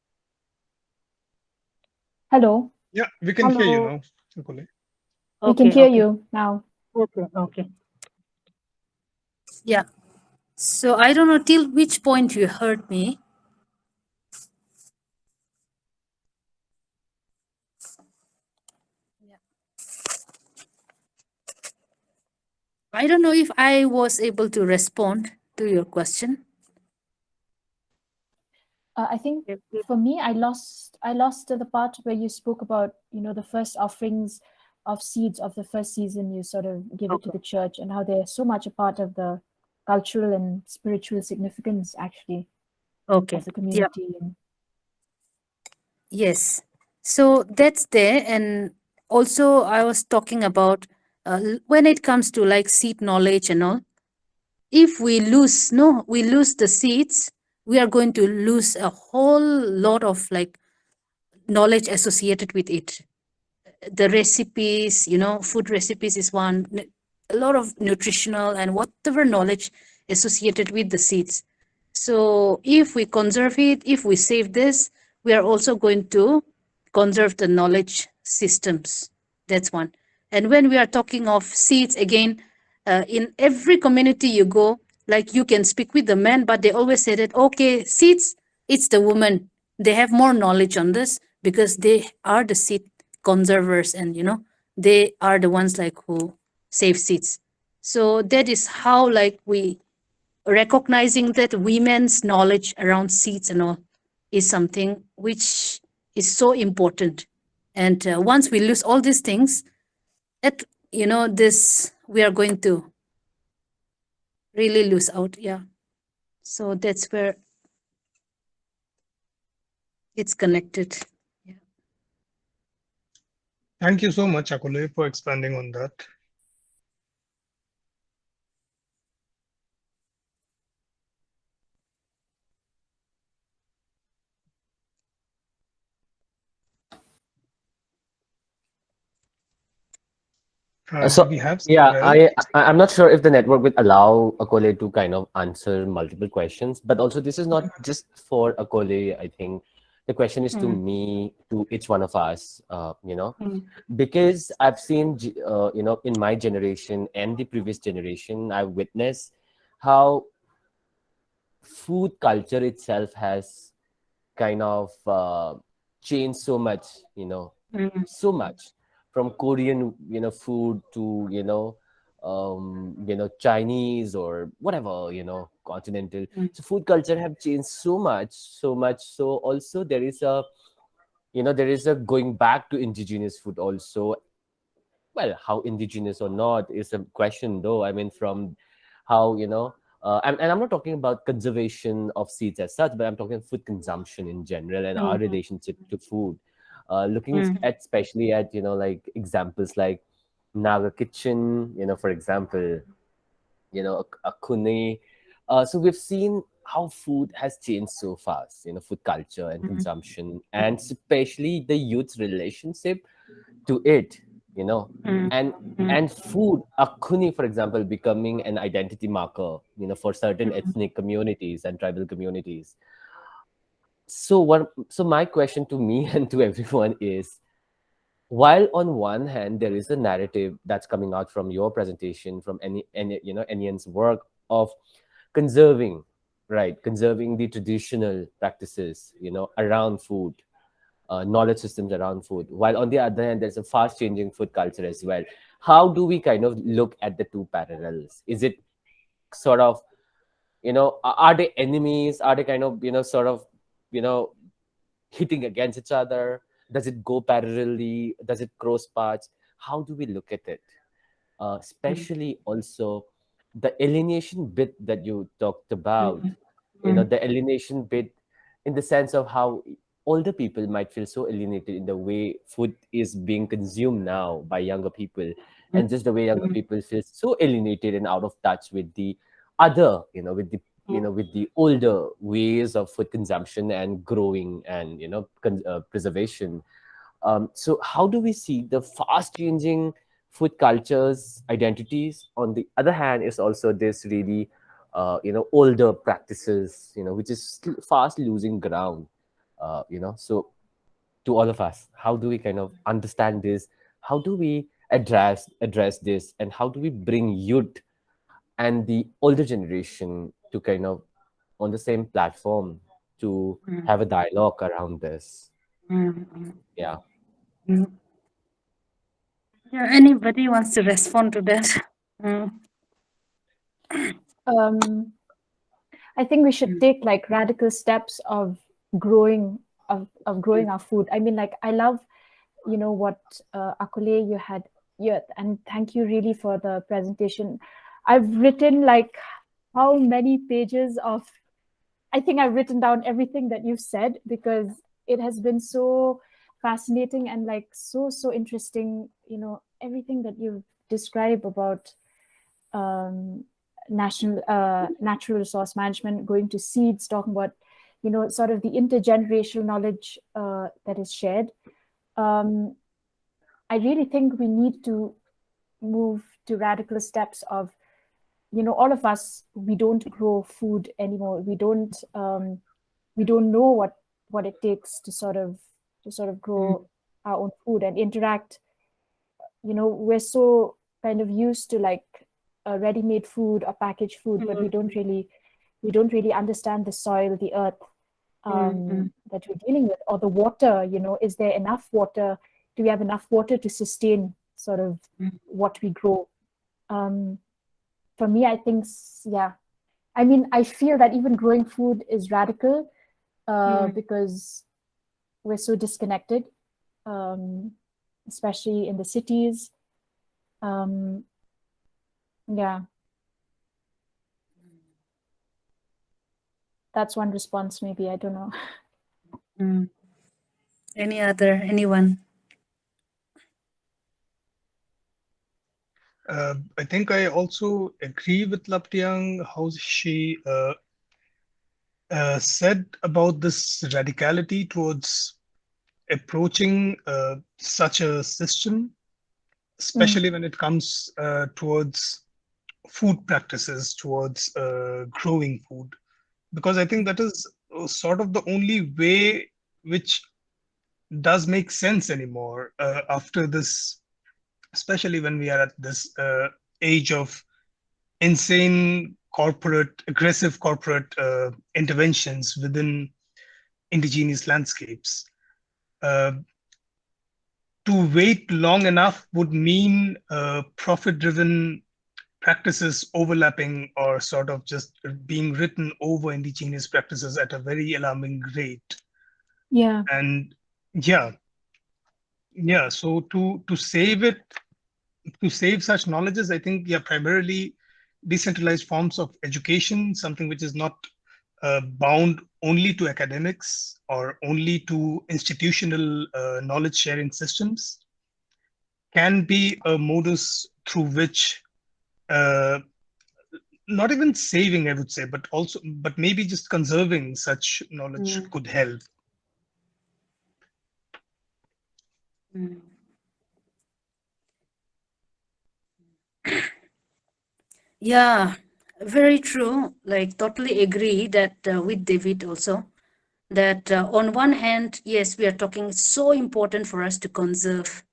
Hello, Yeah, we can hear you Hello. now, Akole. we can Okay. hear Okay. you now. Okay. Okay. Yeah. So I don't know till which point you heard me. I don't know if I was able to respond to your question. I think for me, I lost the part where you spoke about, the first offerings of seeds of the first season. You sort of give it to Okay. the church, and how they're so much a part of the cultural and spiritual significance, actually, Okay. of the Yeah. community. And Yes. So that's there. And also I was talking about when it comes to like seed knowledge and all, if we lose, no, we lose the seeds, we are going to lose a whole lot of like knowledge associated with it. The recipes, food recipes is one, a lot of nutritional and whatever knowledge associated with the seeds. So if we conserve it, if we save this, we are also going to conserve the knowledge systems. That's one. And when we are talking of seeds, again, in every community you go, like you can speak with the men, but they always say that, okay, seeds, it's the women. They have more knowledge on this because they are the seed conservers, and they are the ones like who save seeds. So that is how like we recognizing that women's knowledge around seeds and all is something which is so important. And once we lose all these things, this we are going to really lose out. Yeah. So that's where it's connected. Yeah. Thank you so much, Akole, for expanding on that. Do So we have yeah, someone else? I'm not sure if the network would allow Akole to kind of answer multiple questions, but also this is not just for Akole. I think the question is to me, to each one of us. Because I've seen, in my generation and the previous generation, I've witnessed how food culture itself has kind of changed so much, so much, from Korean, food to, Chinese or whatever, continental. So food culture have changed so much, so much. So also there is a going back to indigenous food also. Well, how indigenous or not is a question, though. I mean, from how, and I'm not talking about conservation of seeds as such, but I'm talking food consumption in general and our relationship to food. Looking at, especially at, like examples like Naga Kitchen, for example, a kune. So we've seen how food has changed so fast, food culture and consumption, and especially the youth's relationship to it, and food, akuni, for example, becoming an identity marker, for certain ethnic communities and tribal communities. So my question to me and to everyone is, while on one hand there is a narrative that's coming out from your presentation, from NEN's work of conserving, right, conserving the traditional practices, around food, knowledge systems around food, while on the other hand there's a fast changing food culture as well. How do we kind of look at the two parallels? Is it sort of, are they enemies? Are they kind of, sort of, you know hitting against each other? Does it go parallelly? Does it cross paths? How do we look at it? Especially also the alienation bit that you talked about, the alienation bit, in the sense of how older people might feel so alienated in the way food is being consumed now by younger people, and just the way younger people feel so alienated and out of touch with the other, with the older ways of food consumption and growing and, preservation. So how do we see the fast changing food cultures identities? On the other hand, is also this really, older practices, which is fast losing ground. So to all of us, how do we kind of understand this? How do we address this, and how do we bring youth and the older generation to kind of on the same platform to have a dialogue around this? Yeah. Yeah, anybody wants to respond to that? I think we should take like radical steps of growing growing our food. I mean, like, I love, what Akole you had. Yeah, and thank you really for the presentation. I've written like how many pages of, I think I've written down everything that you've said, because it has been so fascinating and like so interesting. Everything that you've described about natural resource management, going to seeds, talking about sort of the intergenerational knowledge that is shared. I really think we need to move to radical steps of, all of us, we don't grow food anymore. We don't know what it takes to sort of grow our own food and interact. We're so kind of used to like ready-made food or packaged food, but we don't really understand the soil, the earth that we're dealing with, or the water. Is there enough water? Do we have enough water to sustain sort of what we grow? For me, I think, yeah. I mean, I feel that even growing food is radical because we're so disconnected. especially in the cities. Yeah. That's one response, maybe. I don't know. Anyone? I think I also agree with Laptiang, how she said about this radicality towards approaching such a system, especially when it comes towards food practices, towards growing food, because I think that is sort of the only way which does make sense anymore after this, especially when we are at this age of insane aggressive corporate interventions within indigenous landscapes. To wait long enough would mean profit-driven practices overlapping or sort of just being written over indigenous practices at a very alarming rate. Yeah. And yeah, so to save it, to save such knowledges, I think, primarily decentralized forms of education, something which is not bound only to academics or only to institutional knowledge sharing systems, can be a modus through which not even saving, I would say, but maybe just conserving such knowledge could help. Yeah, very true. Like, totally agree that with David also, that on one hand, yes, we are talking, it's so important for us to conserve,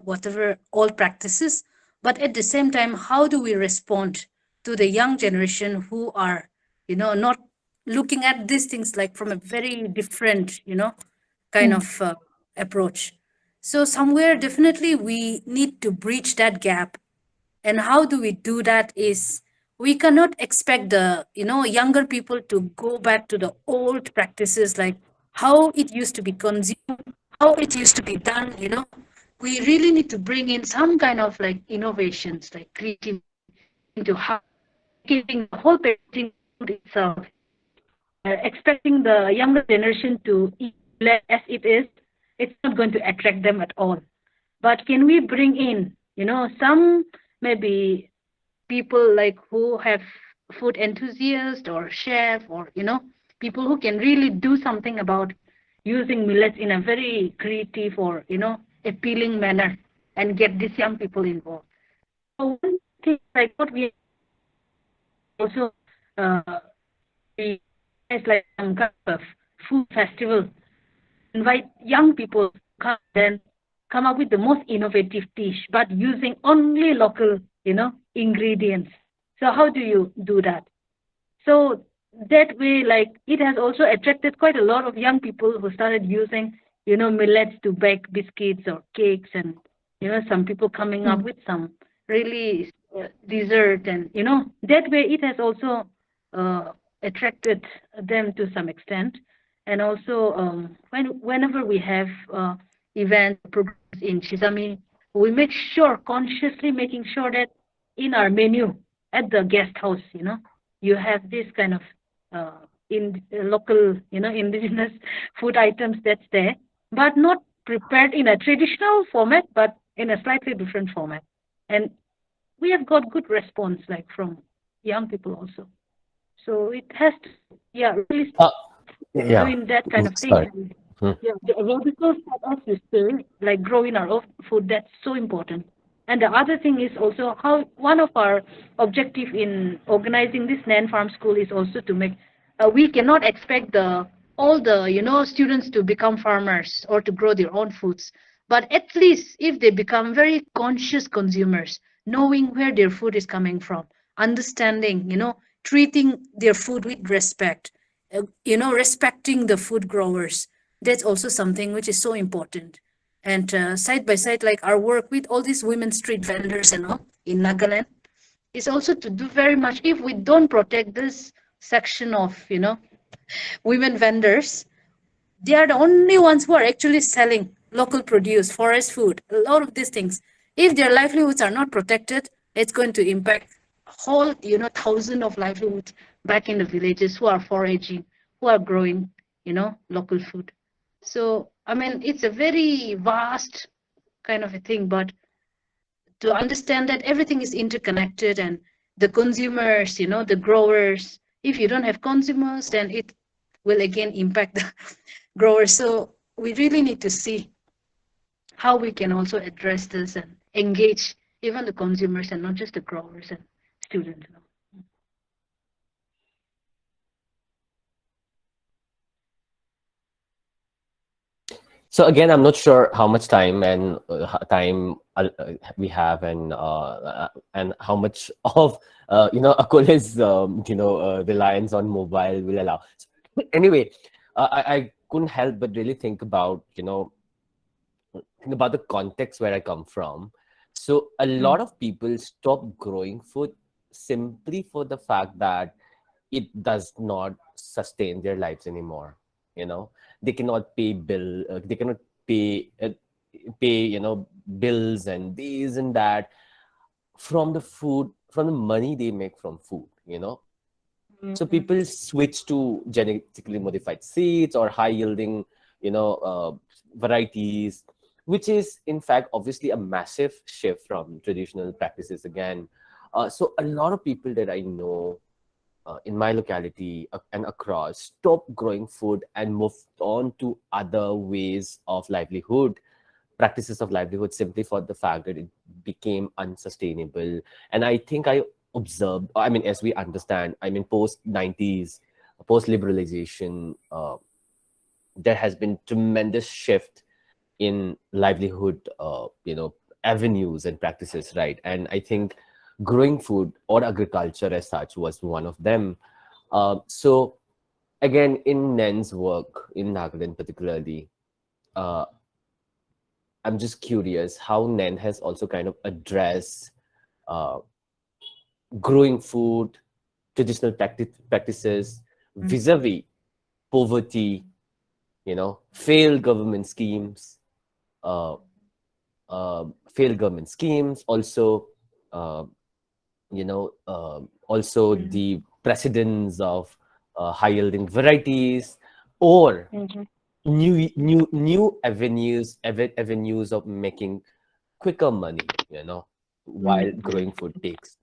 whatever old practices, but at the same time, how do we respond to the young generation who are, not looking at these things like from a very different, kind of approach. So somewhere definitely we need to bridge that gap. And how do we do that is, we cannot expect the younger people to go back to the old practices, like how it used to be consumed, how it used to be done. We really need to bring in some kind of like innovations, like creativity into how making the whole parenting itself. Expecting the younger generation to eat less as it is, it's not going to attract them at all. But can we bring in, some maybe people like who have food enthusiast or chef, or people who can really do something about using millets in a very creative or appealing manner, and get these young people involved. So one thing like what we also we it's like some kind of food festival, invite young people to come, then come up with the most innovative dish, but using only local, ingredients. So how do you do that? So that way, like, it has also attracted quite a lot of young people who started using, millets to bake biscuits or cakes, and some people coming up with some really dessert, and that way it has also attracted them to some extent. And also, whenever we have events, programs in Chizami, we make sure, consciously making sure that in our menu at the guest house, you have this kind of in local, indigenous food items that's there, but not prepared in a traditional format, but in a slightly different format. And we have got good response, like from young people also. So it has to, really doing that kind of thing. Sorry. Yeah, the aerobical as you say, like growing our own food, that's so important. And the other thing is also how one of our objective in organizing this NEN Farm School is also to make, we cannot expect all the students to become farmers or to grow their own foods, but at least if they become very conscious consumers, knowing where their food is coming from, understanding, treating their food with respect, respecting the food growers, that's also something which is so important. And side by side, like our work with all these women street vendors and all in Nagaland is also to do very much. If we don't protect this section of, women vendors, they are the only ones who are actually selling local produce, forest food, a lot of these things. If their livelihoods are not protected, it's going to impact whole, thousand of livelihoods back in the villages who are foraging, who are growing, local food. So, I mean, it's a very vast kind of a thing, but to understand that everything is interconnected and the consumers, the growers, if you don't have consumers, then it will again impact the growers. So we really need to see how we can also address this and engage even the consumers and not just the growers and students. So again, I'm not sure how much time and we have, and how much of Akole's reliance on mobile will allow. So, anyway, I couldn't help but really think about the context where I come from. So a lot of people stop growing food simply for the fact that it does not sustain their lives anymore. They cannot pay they cannot pay bills and this and that from the money they make from food. So people switch to genetically modified seeds or high yielding varieties, which is in fact obviously a massive shift from traditional practices again. So a lot of people that I know in my locality and across stopped growing food and moved on to other ways of livelihood, practices of livelihood, simply for the fact that it became unsustainable. And I think I observed, I mean, as we understand, I mean, post 90s, post liberalization, there has been tremendous shift in livelihood, avenues and practices, right? And I think growing food or agriculture as such was one of them. So again, in NEN's work in Nagaland particularly, I'm just curious how NEN has also kind of addressed growing food, traditional practices vis-a-vis poverty, failed government schemes, also also the precedence of high yielding varieties, or new avenues of making quicker money, while growing food takes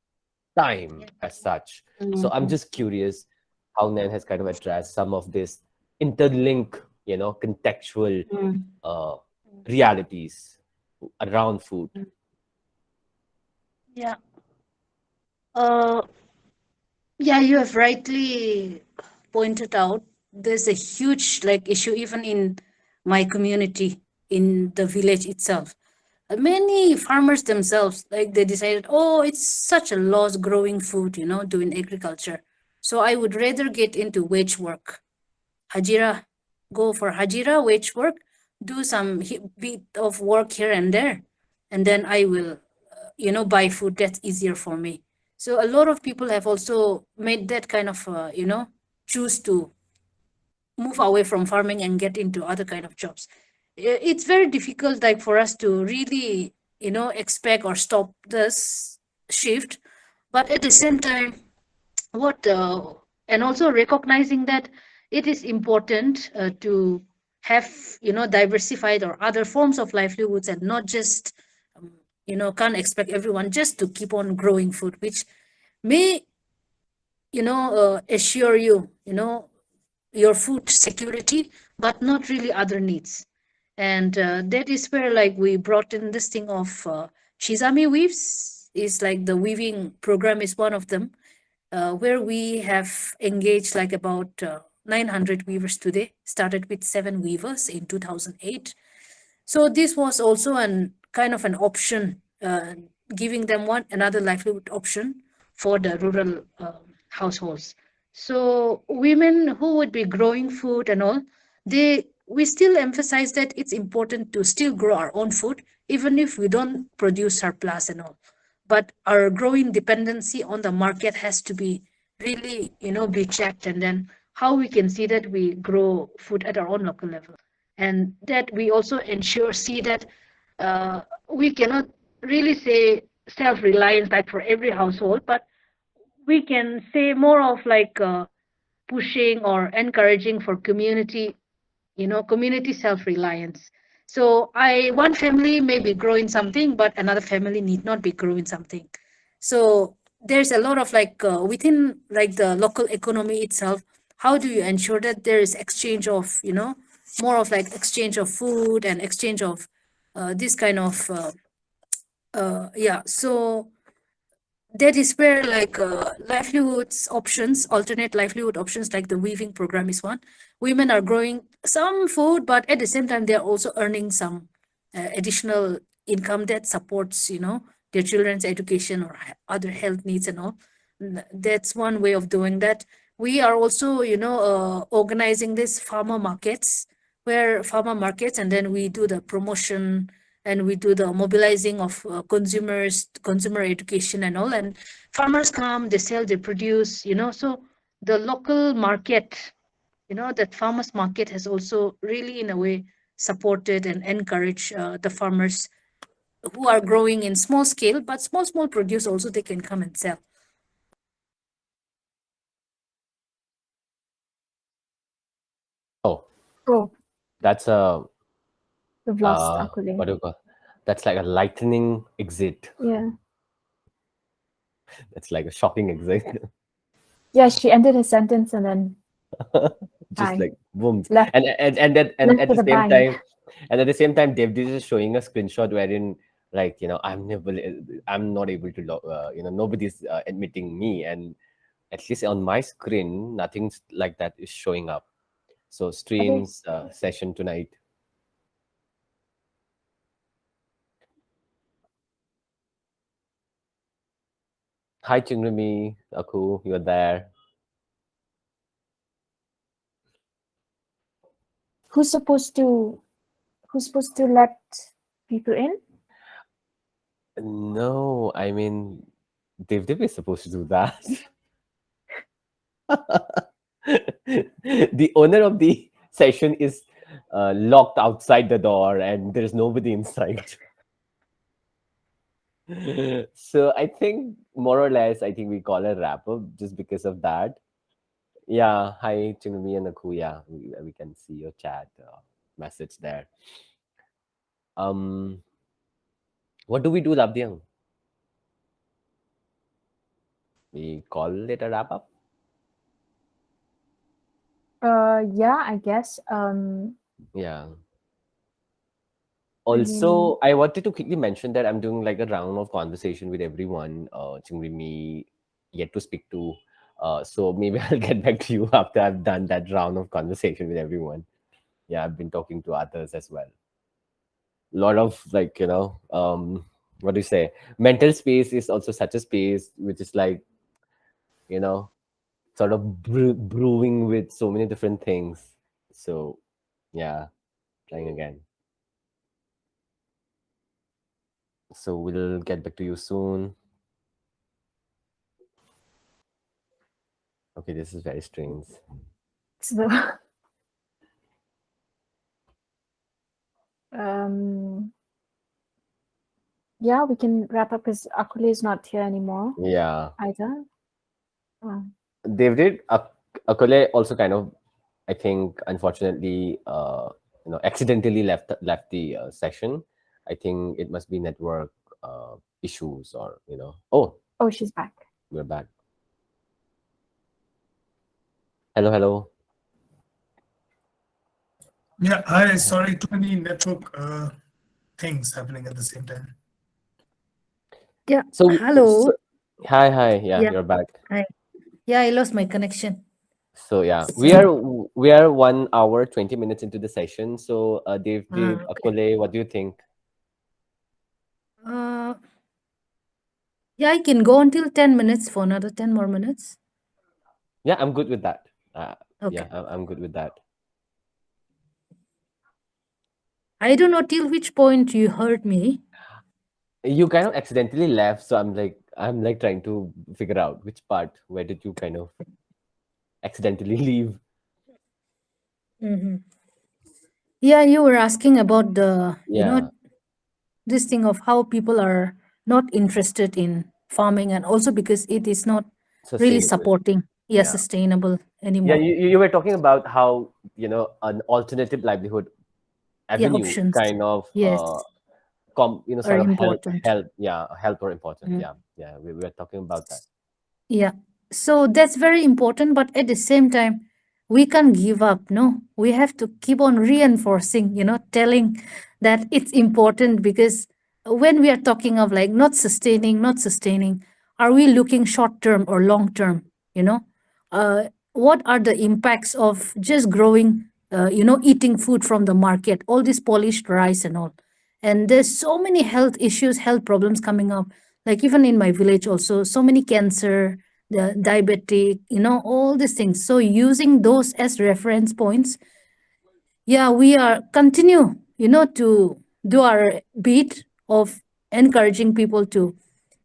time as such. So I'm just curious how NEN has kind of addressed some of this interlink, contextual realities around food. Yeah. Yeah, you have rightly pointed out there's a huge issue even in my community, in the village itself. Many farmers themselves, they decided, oh, it's such a loss growing food, doing agriculture. So I would rather get into wage work, hajira, go for hajira, wage work, do some bit of work here and there, and then I will, buy food. That's easier for me. So a lot of people have also made that kind of, choose to move away from farming and get into other kind of jobs. It's very difficult, for us to really, expect or stop this shift. But at the same time, and also recognizing that it is important to have, diversified or other forms of livelihoods, and not just, can't expect everyone just to keep on growing food, which may, assure you, your food security, but not really other needs. And that is where we brought in this thing of Chizami weaves. Is the weaving program is one of them, where we have engaged about 900 weavers today. Started with 7 weavers in 2008. So this was also an kind of an option, giving them another livelihood option for the rural households. So women who would be growing food and all, we still emphasize that it's important to still grow our own food, even if we don't produce surplus and all. But our growing dependency on the market has to be really, be checked, and then how we can see that we grow food at our own local level. and that we also see that we cannot really say self-reliance like for every household, but we can say more of like pushing or encouraging for community, community self-reliance. So one family may be growing something, but another family need not be growing something. So there's a lot of like within like the local economy itself, how do you ensure that there is exchange of, more of like exchange of food and exchange of this kind of yeah. So that is where like livelihoods options, alternate livelihood options like the weaving program is one. Women are growing some food, but at the same time they are also earning some additional income that supports, their children's education or other health needs and all. That's one way of doing that. We are also, organizing these farmer markets, and then we do the promotion and we do the mobilizing of consumers, consumer education and all. And farmers come, they sell, they produce, so the local market, that farmers market has also really in a way supported and encouraged the farmers who are growing in small scale, but small produce also they can come and sell. Oh, Oh, that's a we've lost what Akole. do you call? That's like a lightning exit. Yeah. It's like a shocking exit. Yeah, she ended her sentence and then Just bang. like boom. Left And left at with the a same bang. time, Devdi is showing a screenshot wherein like I'm not able to nobody's admitting me, and at least on my screen nothing like that is showing up. So streams session tonight. Hi Chingrumi, Aku, you're there. Who's supposed to let people in? No, I mean Dev is supposed to do that. The owner of the session is locked outside the door and there's nobody inside. So I think more or less, I think we call a wrap up just because of that. Yeah, hi Chinumi and Akuya. We can see your chat message there. What do we do, Labdyang? We call it a wrap up. Yeah, I guess. Yeah. I mean, Also, I wanted to quickly mention that I'm doing like a round of conversation with everyone. Chingrimi yet to speak to. So maybe I'll get back to you after I've done that round of conversation with everyone. Yeah, I've been talking to others as well. A lot of like, what do you say? Mental space is also such a space which is like, you know, sort of brewing with so many different things. So, yeah, trying again. So we'll get back to you soon. Okay, this is very strange. so um yeah, we can wrap up because Akule is not here anymore Yeah. either. David Akole also kind of, I think, unfortunately, accidentally left the session. I think it must be network issues or Oh, Oh, she's back. we're back. Hello, hello. Yeah, hi. Sorry, too many network things happening at the same time. Yeah. So, Hello. hi. Yeah, Yeah. you're back. Hi. Yeah, I lost my connection. So yeah, we are 1 hour 20 minutes into the session. So Dave, Okay. Akole, what do you think? Yeah, I can go until 10 minutes for another 10 more minutes. Yeah, I'm good with that. Okay. Yeah, I'm good with that. I don't know till which point you heard me. You kind of accidentally left, so I'm like trying to figure out which part. Where did you kind of accidentally leave? Mm-hmm. Yeah, you were asking about the, Yeah, this thing of how people are not interested in farming, and also because it is not really sustainable. supporting, Yeah. sustainable Yeah, anymore. you were talking about how, an alternative livelihood Yeah, avenue options. kind of Yes, are sort of important. help or important. Mm. Yeah, we were talking about that. Yeah. So that's very important, but at the same time, we can't give up. No, we have to keep on reinforcing, telling that it's important, because when we are talking of like not sustaining, are we looking short term or long term? What are the impacts of just growing, eating food from the market, all this polished rice and all? And there's so many health issues, health problems coming up, like even in my village also, so many cancer, the diabetic, all these things. So using those as reference points, yeah, we are continue, to do our bit of encouraging people to,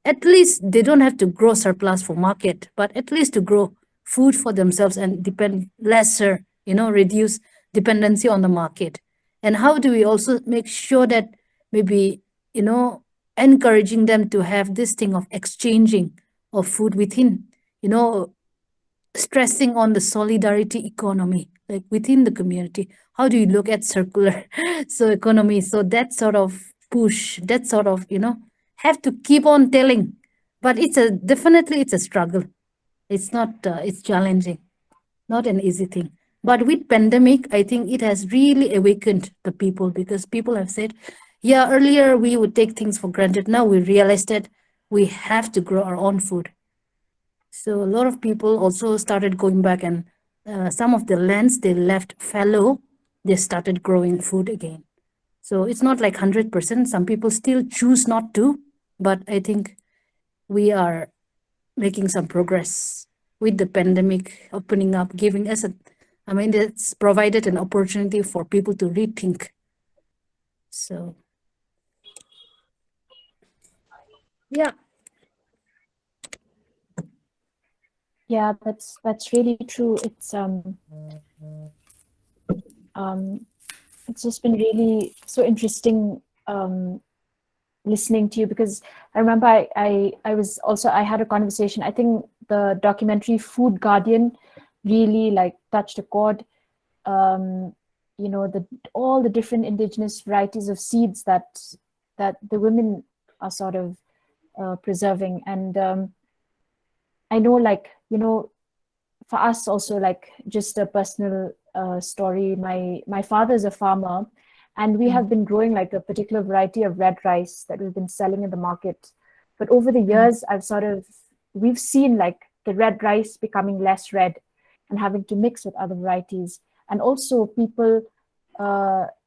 at least they don't have to grow surplus for market, but at least to grow food for themselves and depend lesser, reduce dependency on the market. And how do we also make sure that maybe, encouraging them to have this thing of exchanging of food within, you know stressing on the solidarity economy, like within the community. How do you look at circular so economy? So that sort of push, that sort of, have to keep on telling. But definitely it's a struggle. It's not, it's challenging, not an easy thing. But with pandemic, I think it has really awakened the people, because people have said, yeah, earlier we would take things for granted. Now we realize that we have to grow our own food. So a lot of people also started going back, and some of the lands they left fallow, they started growing food again. So it's not like 100%. Some people still choose not to, but I think we are making some progress with the pandemic opening up, giving us it's provided an opportunity for people to rethink. So yeah. Yeah, that's really true. It's just been really so interesting listening to you, because I remember I had a conversation. I think the documentary Food Guardian really like touched a chord. All the different indigenous varieties of seeds that the women are sort of preserving. And I know, like, for us also, like, just a personal story. My father is a farmer, and we have been growing like a particular variety of red rice that we've been selling in the market. But over the years, we've seen like the red rice becoming less red and having to mix with other varieties. And also people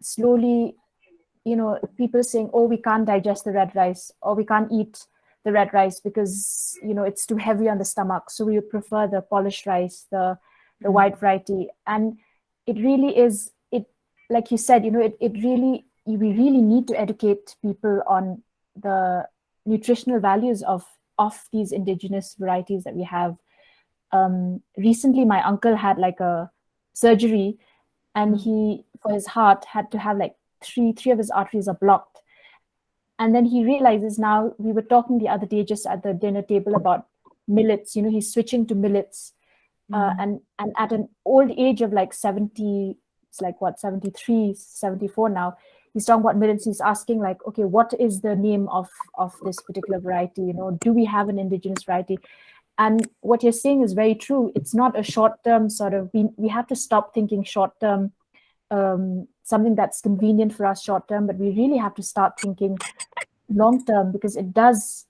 slowly, people saying, oh, we can't digest the red rice, or we can't eat the red rice because it's too heavy on the stomach, so we would prefer the polished rice, the white variety. And it really is, it, like you said, it really, we really need to educate people on the nutritional values of these indigenous varieties that we have. Recently my uncle had like a surgery, and he, for his heart, had to have like three of his arteries are blocked. And then he realizes, now we were talking the other day just at the dinner table about millets. He's switching to millets, and at an old age of like 70, it's like what, 73, 74 now, he's talking about millets. He's asking like, okay, what is the name of this particular variety? Do we have an indigenous variety? And what you're saying is very true. It's not a short-term sort of, we have to stop thinking short-term, something that's convenient for us short-term, but we really have to start thinking long-term, because it does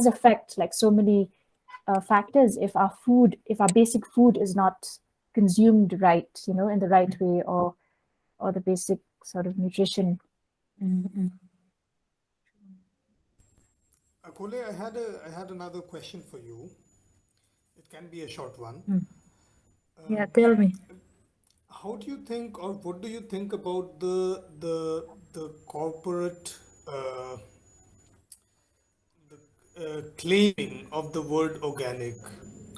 affect like so many factors if our basic food is not consumed right, in the right way, or the basic sort of nutrition. Akole, I had another question for you. It can be a short one. Yeah, tell me. How do you think, or what do you think about the corporate claiming of the word organic,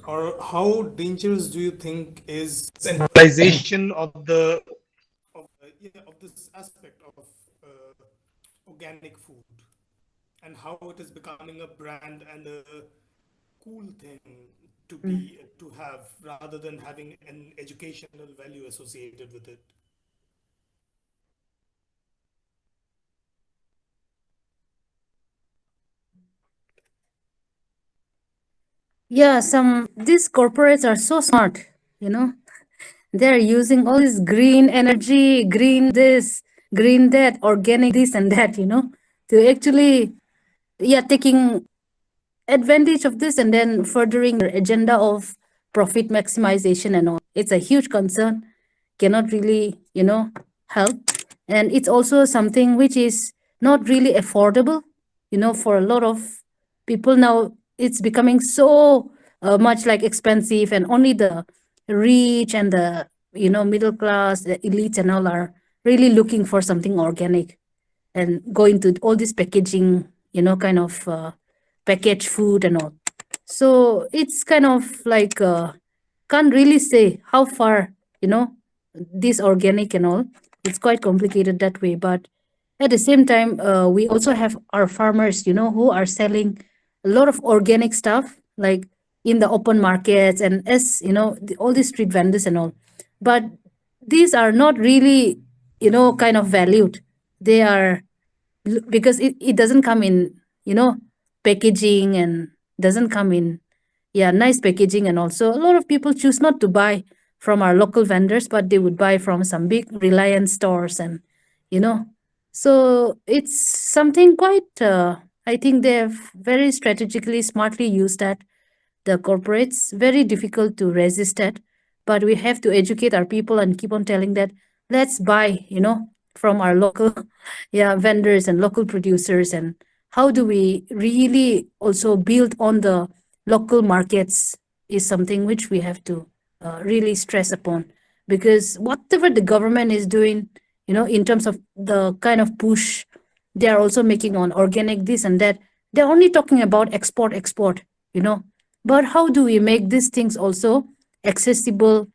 or how dangerous do you think is centralization of the of this aspect of organic food and how it is becoming a brand and a cool thing to be to have rather than having an educational value associated with it. Yeah, these corporates are so smart, you know. They're using all this green energy, green this, green that, organic this and that, to actually, taking advantage of this and then furthering their agenda of profit maximization and all. It's a huge concern, cannot really, help. And it's also something which is not really affordable, for a lot of people now. It's becoming so much like expensive, and only the rich and the, middle class, the elites and all are really looking for something organic and go into all this packaging, kind of packaged food and all. So it's kind of like can't really say how far, this organic and all. It's quite complicated that way. But at the same time, we also have our farmers, who are selling a lot of organic stuff, like in the open markets and as all these street vendors and all. But these are not really, kind of valued. They are because it doesn't come in, packaging, and doesn't come in, nice packaging. And also a lot of people choose not to buy from our local vendors, but they would buy from some big Reliance stores. And you know so it's something quite, I think they have very strategically smartly used that, the corporates, very difficult to resist it. But we have to educate our people and keep on telling that, let's buy, from our local vendors and local producers. And how do we really also build on the local markets is something which we have to really stress upon. Because whatever the government is doing, in terms of the kind of push they are also making on organic this and that, they're only talking about export, but how do we make these things also accessible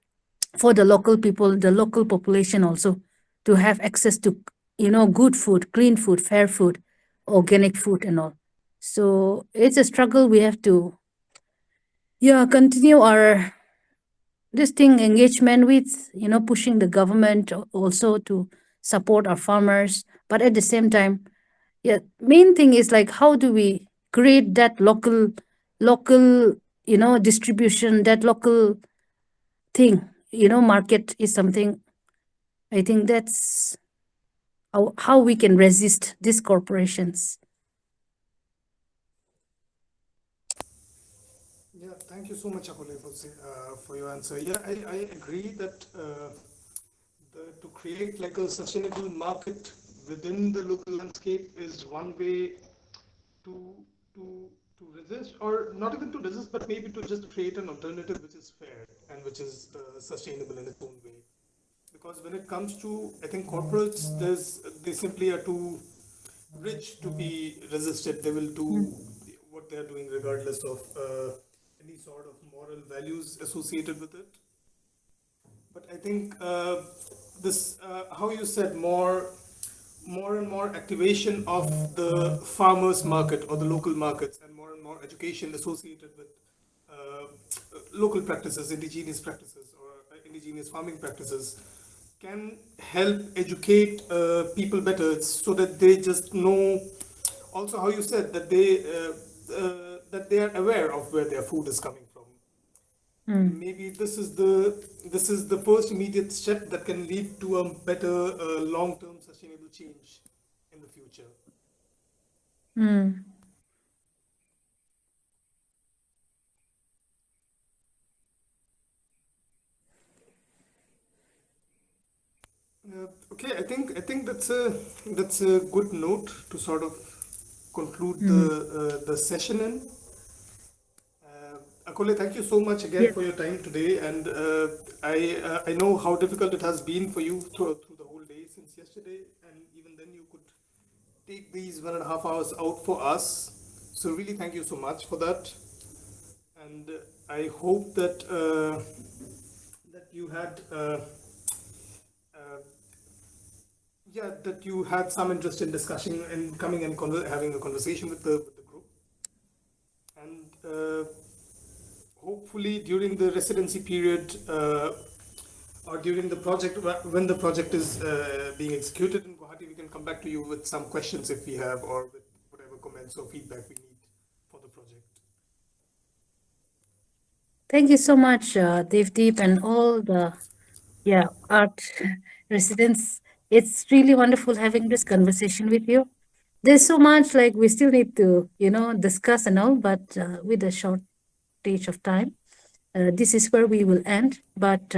for the local people, the local population also, to have access to, good food, clean food, fair food, organic food and all. So it's a struggle we have to, continue our this thing engagement with, pushing the government also to support our farmers. But at the same time, main thing is like, how do we create that local distribution, that local thing, market is something, I think that's how we can resist these corporations. Yeah, thank you so much, Akole, for your answer. Yeah, I agree that to create like a sustainable market within the local landscape is one way to resist, or not even to resist, but maybe to just create an alternative which is fair and which is sustainable in its own way. Because when it comes to, I think, corporates, they simply are too rich to be resisted. They will do what they are doing regardless of any sort of moral values associated with it. But I think this, how you said, more and more activation of the farmers market or the local markets, and more education associated with local practices, indigenous practices, or indigenous farming practices, can help educate people better, so that they just know. Also, how you said that they are aware of where their food is coming from. Maybe this is the first immediate step that can lead to a better long-term sustainable change in the future. Okay, I think that's a good note to sort of conclude the session in. Akole, thank you so much again for your time today, and I know how difficult it has been for you through the whole day since yesterday, and even then you could take these 1.5 hours out for us. So really, thank you so much for that, and I hope that that you had Yeah, that you had some interest in discussing and coming and having a conversation with the group. And hopefully during the residency period or during the project, when the project is being executed in Guwahati, we can come back to you with some questions if we have, or with whatever comments or feedback we need for the project. Thank you so much, Devdeep, and all the art residents. It's really wonderful having this conversation with you. There's so much like we still need to, discuss and all, but with a shortage of time, this is where we will end. But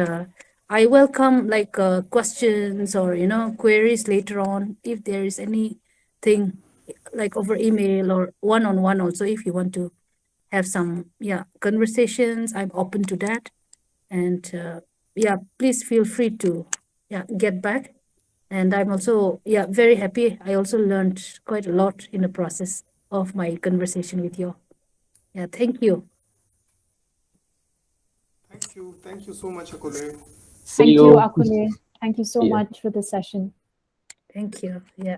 I welcome like questions or queries later on if there is anything like over email or one-on-one also if you want to have some conversations. I'm open to that, and please feel free to get back. And I'm also very happy. I also learned quite a lot in the process of my conversation with you. Thank you. Thank you so much, Akole. Thank you, Akole. Thank you so Yeah. much for the session. Thank you. Yeah.